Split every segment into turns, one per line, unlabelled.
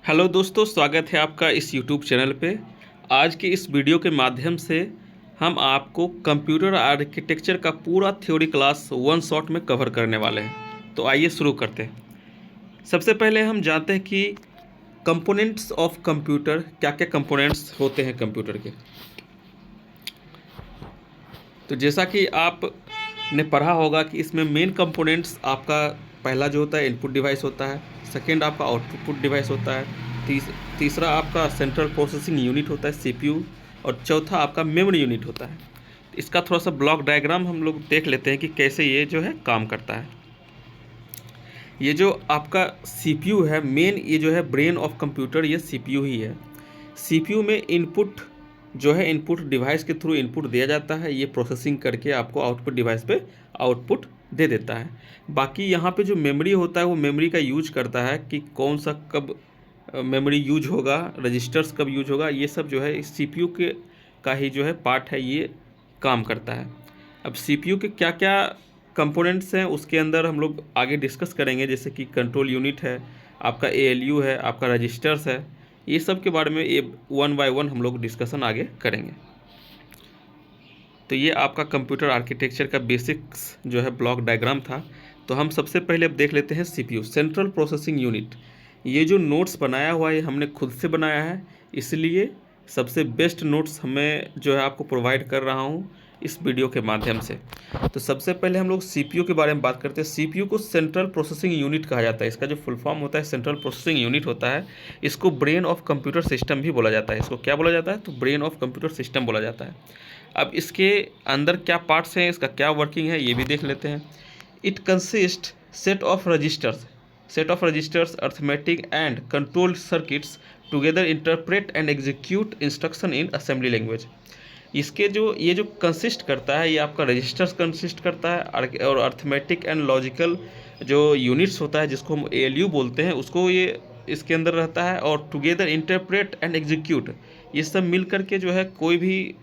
Hello दोस्तों, स्वागत है आपका इस यूट्यूब चैनल पे। आज के इस वीडियो के माध्यम से हम आपको कंप्यूटर आर्किटेक्चर का पूरा थ्योरी क्लास वन शॉट में कवर करने वाले हैं। तो आइए शुरू करते हैं। सबसे पहले हम जानते हैं कि कंपोनेंट्स ऑफ कंप्यूटर, क्या क्या कंपोनेंट्स होते हैं कंप्यूटर के। तो जैसा कि आपने पढ़ा होगा कि इसमें मेन कंपोनेंट्स आपका पहला जो होता है इनपुट डिवाइस होता है, सेकेंड आपका आउटपुट डिवाइस होता है, तीसरा आपका सेंट्रल प्रोसेसिंग यूनिट होता है सीपीयू, और चौथा आपका मेमोरी यूनिट होता है। इसका थोड़ा सा ब्लॉक डायग्राम हम लोग देख लेते हैं कि कैसे ये जो है काम करता है। ये जो आपका सीपीयू है, मेन ये जो है ब्रेन ऑफ कंप्यूटर, ये सीपीयू ही है। सीपीयू में इनपुट जो है, इनपुट डिवाइस के थ्रू इनपुट दिया जाता है, ये प्रोसेसिंग करके आपको आउटपुट डिवाइस पे आउटपुट दे देता है। बाकी यहाँ पे जो मेमोरी होता है वो मेमोरी का यूज करता है कि कौन सा कब मेमोरी यूज होगा, रजिस्टर्स कब यूज होगा, ये सब जो है इस सीपीयू के का ही जो है पार्ट है, ये काम करता है। अब सीपीयू के क्या क्या कंपोनेंट्स हैं उसके अंदर हम लोग आगे डिस्कस करेंगे, जैसे कि कंट्रोल यूनिट है, आपका एएलयू है, आपका रजिस्टर्स है। ये सब के बारे में ये वन बाय वन हम लोग डिस्कशन आगे करेंगे। तो ये आपका कंप्यूटर आर्किटेक्चर का बेसिक्स जो है ब्लॉक डायग्राम था। तो हम सबसे पहले अब देख लेते हैं सीपीयू, सेंट्रल प्रोसेसिंग यूनिट। ये जो नोट्स बनाया हुआ है ये हमने खुद से बनाया है, इसलिए सबसे बेस्ट नोट्स हमें जो है आपको प्रोवाइड कर रहा हूँ इस वीडियो के माध्यम से। तो सबसे पहले हम लोग सीपीयू के बारे में बात करते हैं। सीपीयू को सेंट्रल प्रोसेसिंग यूनिट कहा जाता है। इसका जो फुल फॉर्म होता है सेंट्रल प्रोसेसिंग यूनिट होता है। इसको ब्रेन ऑफ कंप्यूटर सिस्टम भी बोला जाता है। इसको क्या बोला जाता है? तो ब्रेन ऑफ कंप्यूटर सिस्टम बोला जाता है। अब इसके अंदर क्या पार्ट्स हैं, इसका क्या वर्किंग है, ये भी देख लेते हैं। It consist set of registers, arithmetic and control circuits together interpret and execute instruction in assembly language। इसके जो ये जो कंसिस्ट करता है, ये आपका रजिस्टर्स कंसिस्ट करता है, और अर्थमेटिक एंड लॉजिकल जो यूनिट्स होता है जिसको हम एएलयू बोलते हैं, उसको ये इसके अंदर रहता है। और टुगेदर इंटरप्रेट एंड एग्जीक्यूट, ये सब मिल करके जो है कोई भी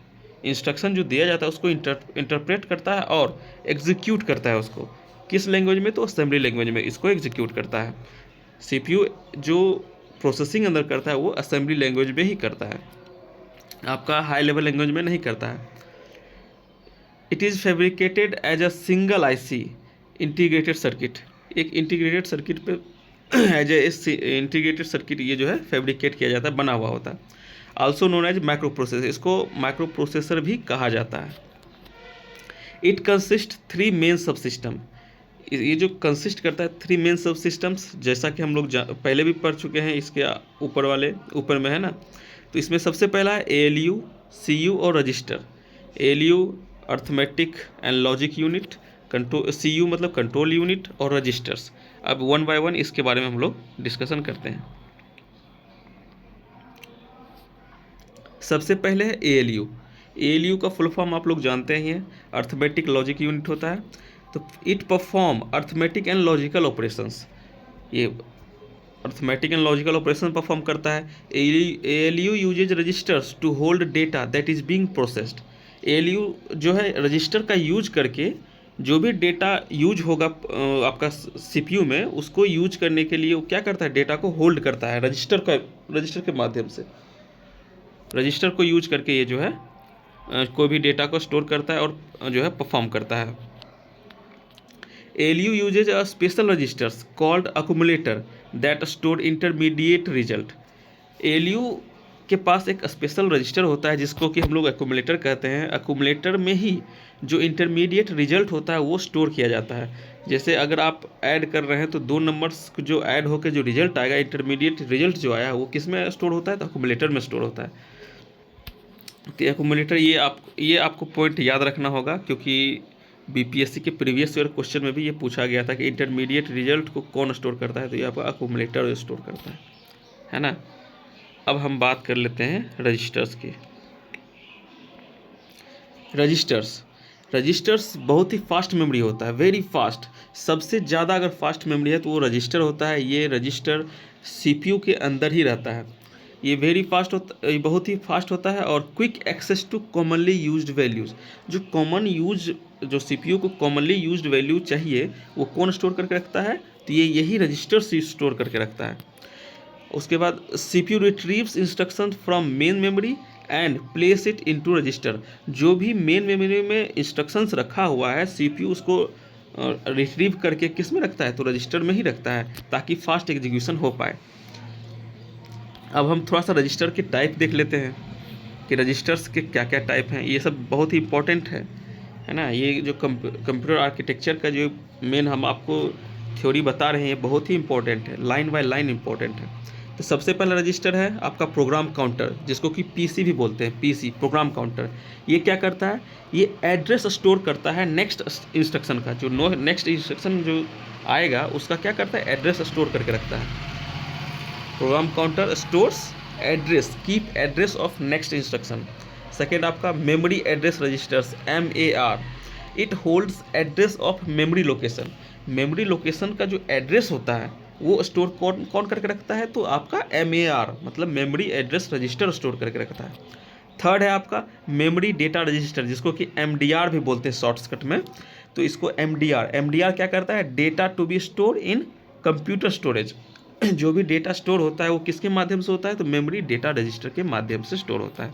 इंस्ट्रक्शन जो दिया जाता है उसको इंटरप्रेट करता है और एग्जीक्यूट करता है। उसको किस लैंग्वेज में? तो असेंबली लैंग्वेज में इसको एग्जीक्यूट करता है। सीपीयू जो प्रोसेसिंग अंदर करता है वो असेंबली लैंग्वेज में ही करता है, आपका हाई लेवल लैंग्वेज में नहीं करता है। It is fabricated as a single IC integrated circuit. एक इंटीग्रेटेड सर्किट पे एज ए इंटीग्रेटेड सर्किट ये जो है फैब्रिकेट किया जाता है, बना हुआ होता है। Also known as microprocessor, इसको माइक्रो प्रोसेसर भी कहा जाता है। It consist three main subsystem. ये जो कंसिस्ट करता है थ्री मेन सब सिस्टम्स, जैसा कि हम लोग पहले भी पढ़ चुके हैं, इसके ऊपर में है ना। तो इसमें सबसे पहला है एएलयू, सीयू और register. ALU arithmetic and logic unit, CU मतलब कंट्रोल यूनिट, और रजिस्टर्स। अब वन बाय वन इसके बारे में हम लोग डिस्कशन करते हैं। सबसे पहले है एएलयू। एएलयू का फुल फॉर्म आप लोग जानते ही हैं, अर्थमेटिक लॉजिक यूनिट होता है। तो it perform arithmetic and logical operations, ये arithmetic and logical operation perform करता है। ALU uses registers to hold data that is being processed. ALU जो है रजिस्टर का यूज करके जो भी डेटा यूज होगा आपका सीपीयू में, उसको यूज करने के लिए वो क्या करता है? डेटा को होल्ड करता है रजिस्टर के माध्यम से। रजिस्टर को यूज करके ये जो है कोई भी डेटा को स्टोर करता है और जो है परफॉर्म करता है। ALU uses a special registers called accumulator that store intermediate result। ALU के पास एक स्पेशल रजिस्टर होता है जिसको कि हम लोग एक्यूमुलेटर कहते हैं। एक्यूमुलेटर में ही जो इंटरमीडिएट रिजल्ट होता है वो स्टोर किया जाता है। जैसे अगर आप ऐड कर रहे हैं तो दो नंबर्स जो ऐड होकर जो रिजल्ट आएगा, इंटरमीडिएट रिजल्ट जो आया वो किस में स्टोर होता है? तो एक्यूमुलेटर में स्टोर होता है। तो एक्यूमुलेटर ये आपको पॉइंट याद रखना होगा, क्योंकि बीपीएससी के प्रीवियस ईयर क्वेश्चन में भी ये पूछा गया था कि इंटरमीडिएट रिजल्ट को कौन स्टोर करता है? तो ये आपका एक्यूमुलेटर स्टोर करता है ना। अब हम बात कर लेते हैं रजिस्टर्स की। रजिस्टर्स बहुत ही फास्ट मेमोरी होता है, वेरी फास्ट। सबसे ज़्यादा अगर फास्ट मेमोरी है तो वो रजिस्टर होता है। ये रजिस्टर सीपीयू के अंदर ही रहता है। ये वेरी फास्ट होता, ये बहुत ही फास्ट होता है। और quick access to commonly used values, जो सीपीयू को कॉमनली यूज्ड वैल्यू चाहिए वो कौन स्टोर करके रखता है? तो यही रजिस्टर से स्टोर करके रखता है। उसके बाद CPU retrieves instruction from main memory and place it into register. जो भी मेन मेमोरी में इंस्ट्रक्शंस रखा हुआ है CPU उसको रिट्रीव करके किस में रखता है, तो रजिस्टर में ही रखता है, ताकि फास्ट एग्जीक्यूशन हो पाए। अब हम थोड़ा सा रजिस्टर के टाइप देख लेते हैं कि रजिस्टर्स के क्या क्या टाइप हैं। ये सब बहुत ही इंपॉर्टेंट है ना। ये जो कंप्यूटर आर्किटेक्चर का जो मेन हम आपको थ्योरी बता रहे हैं, बहुत ही इंपॉर्टेंट है, लाइन बाय लाइन इंपॉर्टेंट है। तो सबसे पहला रजिस्टर है आपका प्रोग्राम काउंटर, जिसको कि PC भी बोलते हैं, PC प्रोग्राम काउंटर। ये क्या करता है, ये एड्रेस स्टोर करता है नेक्स्ट इंस्ट्रक्शन का। जो नेक्स्ट इंस्ट्रक्शन जो आएगा उसका क्या करता है, एड्रेस स्टोर करके रखता है। Program counter stores address, keep address of next instruction. Second आपका memory address registers, MAR, it holds address of memory location. Memory location का जो एड्रेस होता है वो स्टोर कौन कौन करके रखता है, तो आपका MAR मतलब मेमोरी एड्रेस रजिस्टर स्टोर करके रखता है। थर्ड है आपका मेमोरी डेटा रजिस्टर, जिसको कि MDR भी बोलते हैं शॉर्टकट में। तो इसको MDR क्या करता है, data to be store in computer storage. जो भी डेटा स्टोर होता है वो किसके माध्यम से होता है, तो मेमोरी डेटा रजिस्टर के माध्यम से स्टोर होता है।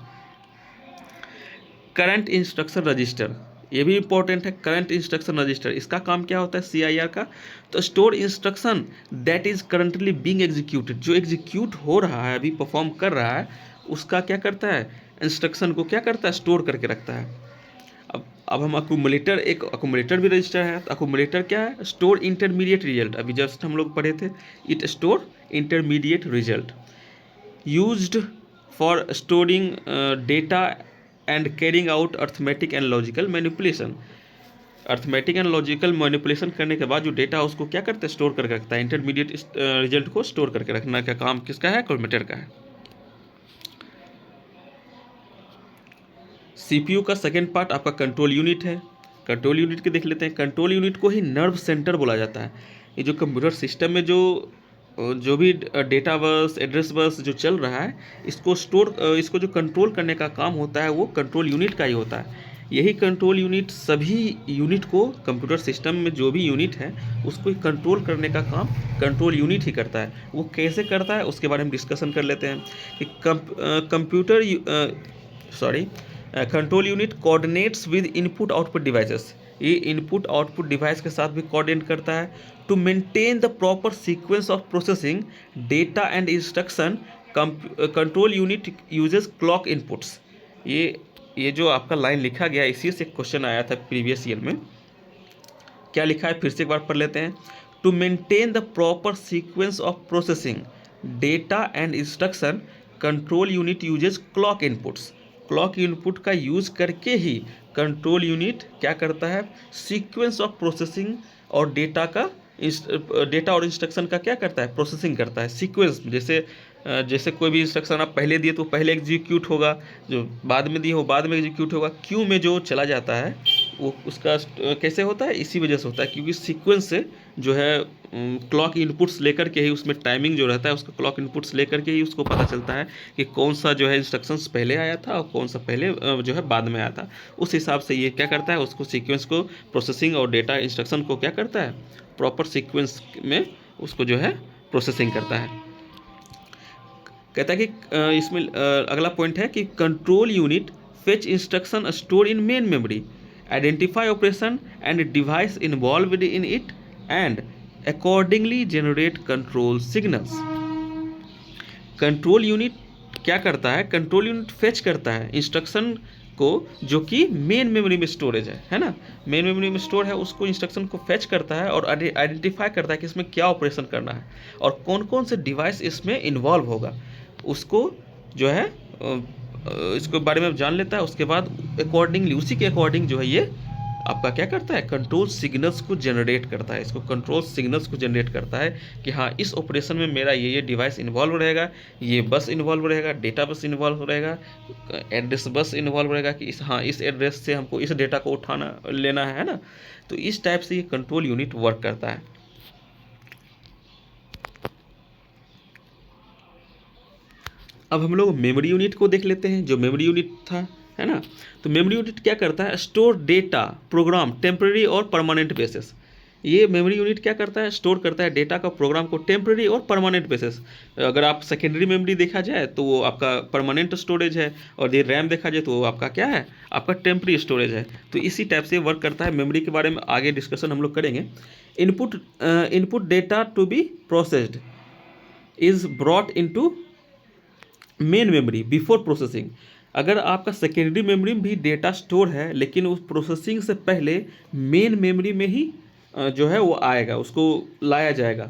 करंट इंस्ट्रक्शन रजिस्टर, ये भी इंपॉर्टेंट है। करंट इंस्ट्रक्शन रजिस्टर, इसका काम क्या होता है, CIR का, तो store instruction that is currently being executed. जो एग्जीक्यूट हो रहा है, अभी परफॉर्म कर रहा है, उसका क्या करता है, इंस्ट्रक्शन को क्या करता है, स्टोर करके रखता है। अब हम अक्यूमुलेटर, एक अक्यूमुलेटर भी रजिस्टर है। तो अक्यूमुलेटर क्या है, स्टोर इंटरमीडिएट रिजल्ट। अभी जस्ट हम लोग पढ़े थे, it store intermediate result used for storing data and carrying out arithmetic and logical manipulation. Arithmetic and logical manipulation करने के बाद जो डेटा है उसको क्या करते हैं, स्टोर करके रखता है। इंटरमीडिएट रिजल्ट को स्टोर करके रखना का काम किसका है, अक्यूमुलेटर का है। CPU का सेकेंड पार्ट आपका कंट्रोल यूनिट है। कंट्रोल यूनिट के देख लेते हैं। कंट्रोल यूनिट को ही नर्व सेंटर बोला जाता है। ये जो कंप्यूटर सिस्टम में जो भी डेटा बस, एड्रेस बस जो चल रहा है, इसको जो कंट्रोल करने का काम होता है वो कंट्रोल यूनिट का ही होता है। यही कंट्रोल यूनिट सभी यूनिट को, कंप्यूटर सिस्टम में जो भी यूनिट है उसको कंट्रोल करने का काम कंट्रोल यूनिट ही करता है। वो कैसे करता है उसके बारे में डिस्कशन कर लेते हैं कि control unit coordinates with input output devices. ये इनपुट आउटपुट डिवाइस के साथ भी कोऑर्डिनेट करता है to maintain the proper sequence of processing data and instruction. Control unit uses clock inputs. ये जो आपका लाइन लिखा गया, इसी से क्वेश्चन आया था प्रीवियस ईयर में। क्या लिखा है, फिर से एक बार पढ़ लेते हैं। To maintain the proper sequence of processing data and instruction, control unit uses clock inputs. Clock input का यूज़ करके ही कंट्रोल यूनिट क्या करता है, सीक्वेंस ऑफ प्रोसेसिंग और डेटा और इंस्ट्रक्शन का क्या करता है, प्रोसेसिंग करता है सीक्वेंस। जैसे कोई भी इंस्ट्रक्शन आप पहले दिए तो पहले एग्जीक्यूट होगा, जो बाद में दिए हो बाद में एग्जीक्यूट होगा। क्यू में जो चला जाता है वो उसका कैसे होता है, इसी वजह से होता है, क्योंकि सीक्वेंस से जो है क्लॉक इनपुट्स लेकर के ही, उसमें टाइमिंग जो रहता है उसका क्लॉक इनपुट्स लेकर के ही उसको पता चलता है कि कौन सा जो है इंस्ट्रक्शंस पहले आया था और कौन सा पहले जो है बाद में आया था। उस हिसाब से ये क्या करता है, उसको सीक्वेंस को, प्रोसेसिंग और डेटा इंस्ट्रक्शन को क्या करता है, प्रॉपर सीक्वेंस में उसको जो है प्रोसेसिंग करता है। कहता है कि इसमें अगला पॉइंट है कि control unit fetch instruction store in main memory, identify operation and device involved in it and accordingly generate control signals. Control unit क्या करता है, कंट्रोल यूनिट फेच करता है इंस्ट्रक्शन को जो कि मेन मेमोरी में स्टोरेज है ना, मेन मेमोरी में स्टोर है, उसको इंस्ट्रक्शन को फेच करता है और आइडेंटिफाई करता है कि इसमें क्या ऑपरेशन करना है और कौन कौन से डिवाइस इसमें इन्वॉल्व होगा, उसको जो है इसके बारे में जान लेता है। उसके बाद अकॉर्डिंगली, उसी के अकॉर्डिंग जो है ये आपका क्या करता है, कंट्रोल सिग्नल्स को जनरेट करता है। इसको कंट्रोल सिग्नल्स को जनरेट करता है कि हाँ, इस ऑपरेशन में मेरा ये डिवाइस इन्वॉल्व रहेगा, ये बस इन्वॉल्व रहेगा, डेटा बस इन्वॉल्व रहेगा, एड्रेस बस इन्वॉल्व रहेगा कि इस एड्रेस से हमको इस डेटा को लेना है ना। तो इस टाइप से ये कंट्रोल यूनिट वर्क करता है। अब हम लोग मेमोरी यूनिट को देख लेते हैं। जो मेमोरी यूनिट था, है ना, तो मेमोरी यूनिट क्या करता है, स्टोर डेटा प्रोग्राम टेम्पररी और परमानेंट बेसिस। ये मेमोरी यूनिट क्या करता है, स्टोर करता है डेटा का प्रोग्राम को टेम्पररी और परमानेंट बेसिस। अगर आप सेकेंडरी मेमोरी देखा जाए तो वो आपका परमानेंट स्टोरेज है, और ये रैम देखा जाए तो वो आपका क्या है, आपका टेम्पररी स्टोरेज है। तो इसी टाइप से वर्क करता है। मेमोरी के बारे में आगे डिस्कशन हम लोग करेंगे। Input data to be processed is brought into main memory before processing. अगर आपका सेकेंडरी मेमोरी में भी डेटा स्टोर है, लेकिन उस प्रोसेसिंग से पहले मेन मेमोरी में ही जो है वो आएगा, उसको लाया जाएगा।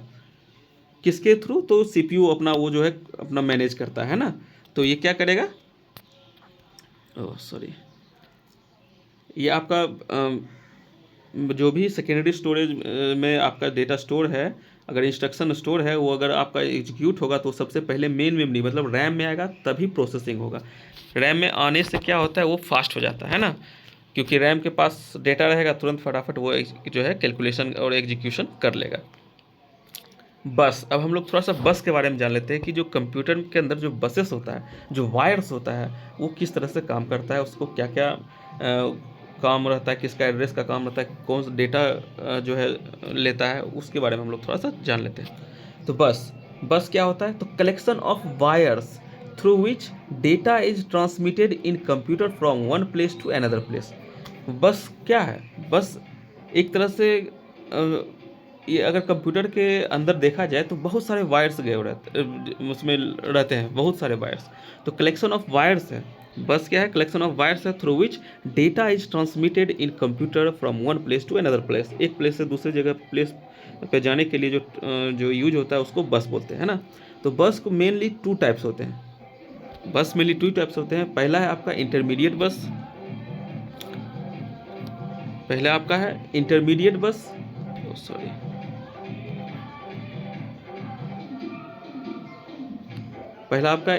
किसके थ्रू, तो सीपीयू अपना वो जो है अपना मैनेज करता है ना। तो ये क्या करेगा, ओह सॉरी, ये आपका जो भी सेकेंडरी स्टोरेज में आपका डेटा स्टोर है, अगर इंस्ट्रक्शन स्टोर है, वो अगर आपका एग्जीक्यूट होगा तो सबसे पहले मेन मेमोरी मतलब रैम में आएगा, तभी प्रोसेसिंग होगा। रैम में आने से क्या होता है, वो फास्ट हो जाता है ना, क्योंकि रैम के पास डेटा रहेगा, तुरंत फटाफट वो जो है कैलकुलेशन और एग्जीक्यूशन कर लेगा। बस अब हम लोग थोड़ा सा बस के बारे में जान लेते हैं कि जो कंप्यूटर के अंदर जो बसेस होता है, जो वायर्स होता है, वो किस तरह से काम करता है, उसको क्या क्या काम रहता है, किसका एड्रेस का काम रहता है, कौन सा डेटा जो है लेता है, उसके बारे में हम लोग थोड़ा सा जान लेते हैं। तो बस क्या होता है, तो collection of wires through which data is transmitted in computer from one place to another place. Bus क्या है, बस एक तरह से ये अगर कंप्यूटर के अंदर देखा जाए तो बहुत सारे वायर्स गए रहते, उसमें रहते हैं बहुत सारे वायर्स। तो कलेक्शन ऑफ वायर्स है, बस क्या है, कलेक्शन ऑफ वायर्स है through which data is transmitted in computer from one place to another place. एक प्लेस से दूसरी जगह प्लेस पे जाने के लिए जो यूज होता है उसको बस बोलते हैं ना। तो बस को मेनली टू टाइप्स होते हैं, बस मेनली टू टाइप्स होते हैं। पहला है आपका इंटरमीडिएट बस, पहला आपका है इंटरमीडिएट बस, सॉरी पहला आपका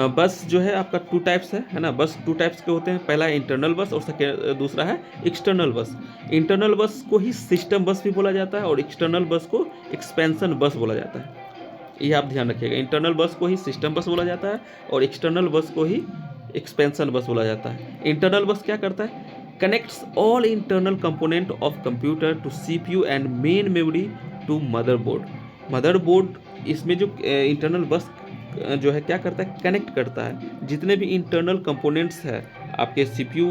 बस जो है आपका टू टाइप्स है ना, बस टू टाइप्स के होते हैं। पहला है इंटरनल बस और दूसरा है एक्सटर्नल बस। इंटरनल बस को ही सिस्टम बस भी बोला जाता है और एक्सटर्नल बस को एक्सपेंशन बस बोला जाता है। ये आप ध्यान रखिएगा, इंटरनल बस को ही सिस्टम बस बोला जाता है और एक्सटर्नल बस को ही एक्सपेंशन बस बोला जाता है। इंटरनल बस क्या करता है, connects all internal component of computer to CPU and main memory to motherboard. इसमें जो इंटरनल बस जो है क्या करता है, कनेक्ट करता है जितने भी इंटरनल कंपोनेंट्स है आपके सीपीयू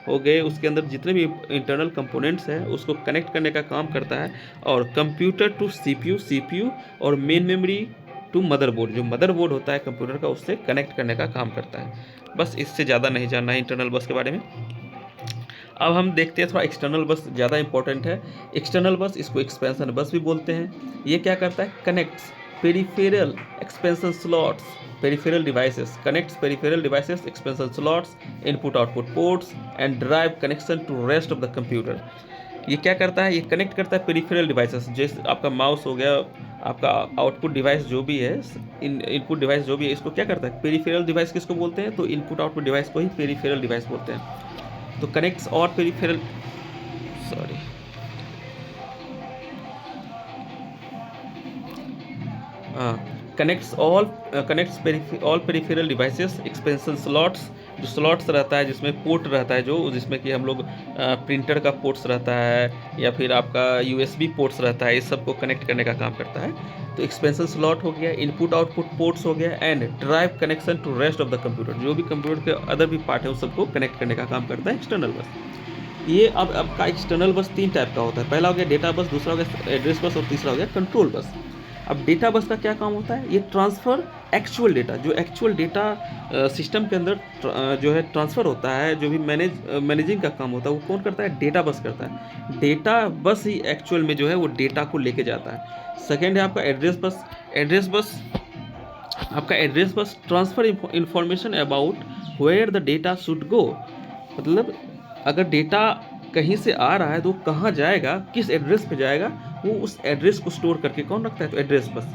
हो गए, उसके अंदर जितने भी इंटरनल कंपोनेंट्स है उसको कनेक्ट करने का काम करता है। और कंप्यूटर टू सीपीयू और मेन मेमोरी टू मदरबोर्ड, जो मदरबोर्ड होता है कंप्यूटर का, उससे कनेक्ट करने का काम करता है। बस इससे ज़्यादा नहीं जानना है इंटरनल बस के बारे में। अब हम देखते हैं थोड़ा एक्सटर्नल बस ज़्यादा इंपॉर्टेंट है। एक्सटर्नल बस, इसको एक्सपेंशन बस भी बोलते हैं। ये क्या करता है, connects peripheral expansion slots, peripheral devices, connects peripheral devices expansion slots, input output ports and drive connection to rest of the computer. ये क्या करता है, ये कनेक्ट करता है पेरिफेरल डिवाइसेस, जैसे आपका माउस हो गया, आपका आउटपुट डिवाइस जो भी है, इनपुट डिवाइस जो भी है, इसको क्या करता है, पेरिफेरल डिवाइस किसको बोलते हैं, तो इनपुट आउटपुट डिवाइस को ही पेरिफेरल डिवाइस बोलते हैं। तो कनेक्ट्स और peripheral connects all peripheral devices expansion slots, जो स्लॉट्स रहता है जिसमें पोर्ट रहता है, जो जिसमें कि हम लोग प्रिंटर का पोर्ट्स रहता है या फिर आपका यूएसबी पोर्ट्स रहता है, इस सब को कनेक्ट करने का काम करता है। तो एक्सपेंशन स्लॉट हो गया, इनपुट आउटपुट पोर्ट्स हो गया, and drive connection to rest of the computer, जो भी कंप्यूटर के अदर भी पार्ट है उस सबको कनेक्ट करने का काम करता है एक्सटर्नल बस। ये अब आपका एक्सटर्नल बस तीन टाइप का होता है, पहला हो गया डेटा बस, दूसरा हो गया एड्रेस बस और तीसरा हो गया कंट्रोल बस। अब डेटा बस का क्या काम होता है, ये ट्रांसफ़र एक्चुअल डेटा, जो एक्चुअल डेटा सिस्टम के अंदर जो है ट्रांसफ़र होता है, जो भी मैनेजिंग का काम होता है वो कौन करता है, डेटा बस करता है। डेटा बस ही एक्चुअल में जो है वो डेटा को लेके जाता है। सेकेंड है आपका address bus. Address bus transfer information about where the data should go, मतलब अगर डेटा कहीं से आ रहा है तो कहाँ जाएगा, किस एड्रेस पे जाएगा, वो उस एड्रेस को स्टोर करके कौन रखता है, तो एड्रेस बस,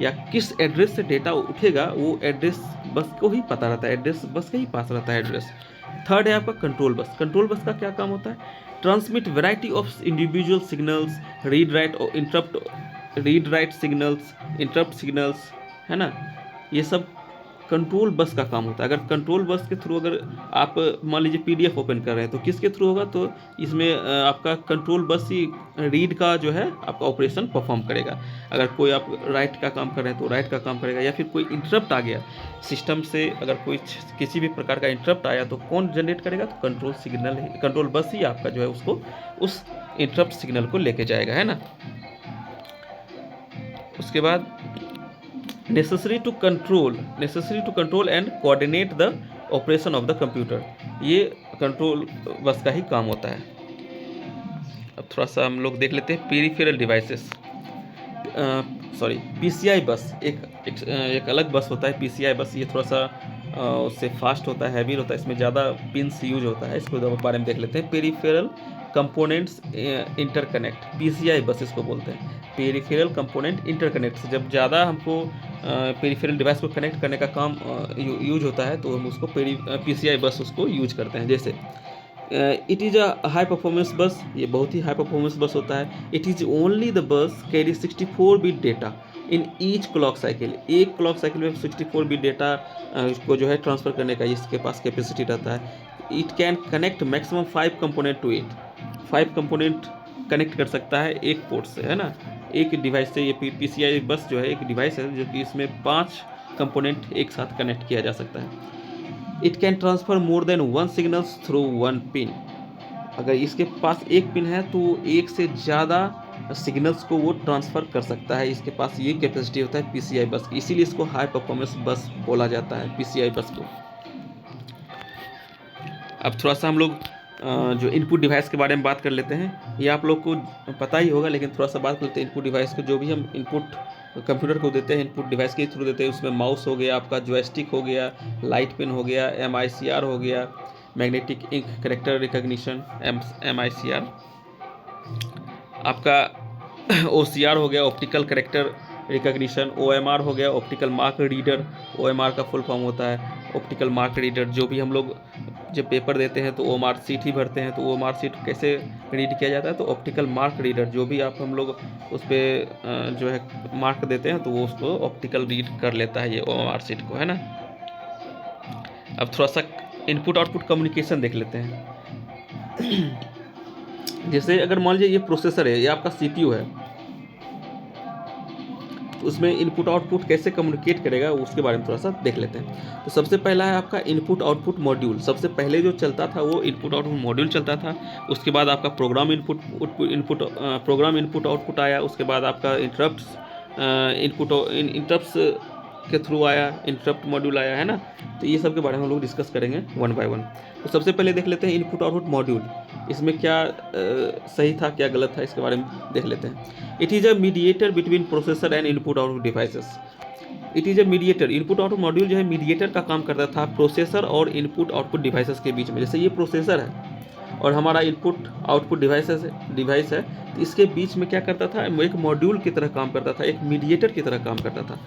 या किस एड्रेस से डेटा उठेगा वो एड्रेस बस को ही पता रहता है, एड्रेस बस के ही पास रहता है एड्रेस। थर्ड है आपका कंट्रोल बस। कंट्रोल बस का क्या काम होता है, transmit variety of individual signals, read write signals, interrupt signals, है ना, ये सब कंट्रोल बस का काम होता है। अगर कंट्रोल बस के थ्रू अगर आप मान लीजिए PDF ओपन कर रहे हैं तो किसके थ्रू होगा, तो इसमें आपका कंट्रोल बस ही रीड का जो है आपका ऑपरेशन परफॉर्म करेगा। अगर कोई आप राइट का काम कर रहे हैं तो राइट का काम करेगा, या फिर कोई इंटरप्ट आ गया सिस्टम से, अगर कोई किसी भी प्रकार का इंटरप्ट आया तो कौन जनरेट करेगा, तो कंट्रोल सिग्नल, कंट्रोल बस ही आपका जो है उसको उस इंटरप्ट सिग्नल को लेके जाएगा, है ना। उसके बाद necessary to control and coordinate the operation of the computer, ये कंट्रोल बस का ही काम होता है। अब थोड़ा सा हम लोग देख लेते हैं पेरिफेरल डिवाइसेस। PCI बस एक अलग बस होता है PCI बस। ये थोड़ा सा उससे फास्ट होता है, हैवी होता है, इसमें ज़्यादा पिन्स यूज होता है। इसको बारे में देख लेते हैं। पेरिफेरल कंपोनेंट्स इंटरकनेक्ट, PCI बस इसको बोलते हैं, पेरिफेरल कंपोनेंट इंटरकनेक्ट। जब ज़्यादा हमको पेरिफेरल डिवाइस को कनेक्ट करने का काम यूज होता है तो हम उसको PCI बस उसको यूज करते हैं। जैसे it is a high performance बस, ये बहुत ही हाई परफॉर्मेंस बस होता है। It is only the bus carry 64 bit data in each clock cycle, एक क्लॉक साइकिल में 64 बिट डेटा को जो है ट्रांसफ़र करने का इसके पास कैपेसिटी रहता है। It can connect maximum 5 component to it, 5 component connect कर सकता है एक पोर्ट से, है ना, एक डिवाइस से। ये PCI बस जो है एक डिवाइस है जो कि इसमें 5 कंपोनेंट एक साथ कनेक्ट किया जा सकता है। It can transfer more than 1 signals through 1 pin, अगर इसके पास एक पिन है तो एक से ज़्यादा सिग्नल्स को वो ट्रांसफ़र कर सकता है। इसके पास ये कैपेसिटी होता है PCI बस की, इसीलिए इसको हाई परफॉर्मेंस बस बोला जाता है, PCI बस को। अब थोड़ा सा हम लोग जो इनपुट डिवाइस के बारे में बात कर लेते हैं। ये आप लोग को पता ही होगा, लेकिन थोड़ा सा बात करते हैं इनपुट डिवाइस को। जो भी हम इनपुट कंप्यूटर को देते हैं, इनपुट डिवाइस के थ्रू देते हैं, उसमें माउस हो गया, आपका जॉयस्टिक हो गया, लाइट पेन हो गया, MICR हो गया, magnetic ink character recognition, MICR, आपका OCR हो गया, ऑप्टिकल कैरेक्टर रिकॉग्निशन, OMR हो गया, ऑप्टिकल मार्क रीडर। OMR का फुल फॉर्म होता है ऑप्टिकल मार्क रीडर। जो भी हम लोग जब पेपर देते हैं तो OMR सीट ही भरते हैं, तो OMR सीट कैसे रीड किया जाता है, तो ऑप्टिकल मार्क रीडर, जो भी आप हम लोग उस पर जो है मार्क देते हैं तो वो उसको ऑप्टिकल रीड कर लेता है, ये OMR सीट को, है ना। अब थोड़ा सा इनपुट आउटपुट कम्युनिकेशन देख लेते हैं। जैसे अगर मान लीजिए ये प्रोसेसर है, ये आपका CPU है, तो उसमें इनपुट आउटपुट कैसे कम्युनिकेट करेगा उसके बारे में थोड़ा सा देख लेते हैं। तो सबसे पहला है आपका इनपुट आउटपुट मॉड्यूल। सबसे पहले जो चलता था वो इनपुट आउटपुट मॉड्यूल चलता था। उसके बाद आपका प्रोग्राम इनपुट आउटपुट आया। उसके बाद आपका इंटरप्ट्स के थ्रू आया, इंटरप्ट मॉड्यूल आया, है ना। तो ये सब के बारे में हम लोग डिस्कस करेंगे 1 बाय 1। तो सबसे पहले देख लेते हैं इनपुट आउटपुट मॉड्यूल, इसमें क्या सही था क्या गलत था इसके बारे में देख लेते हैं। It is a mediator between processor and input output devices. It is a mediator, input output module जो है मीडिएटर का काम करता था प्रोसेसर और इनपुट आउटपुट डिवाइसेस के बीच में। जैसे ये प्रोसेसर है और हमारा इनपुट आउटपुट डिवाइस है, तो इसके बीच में क्या करता था, एक मॉड्यूल की तरह काम करता था, एक मीडिएटर की तरह काम करता था।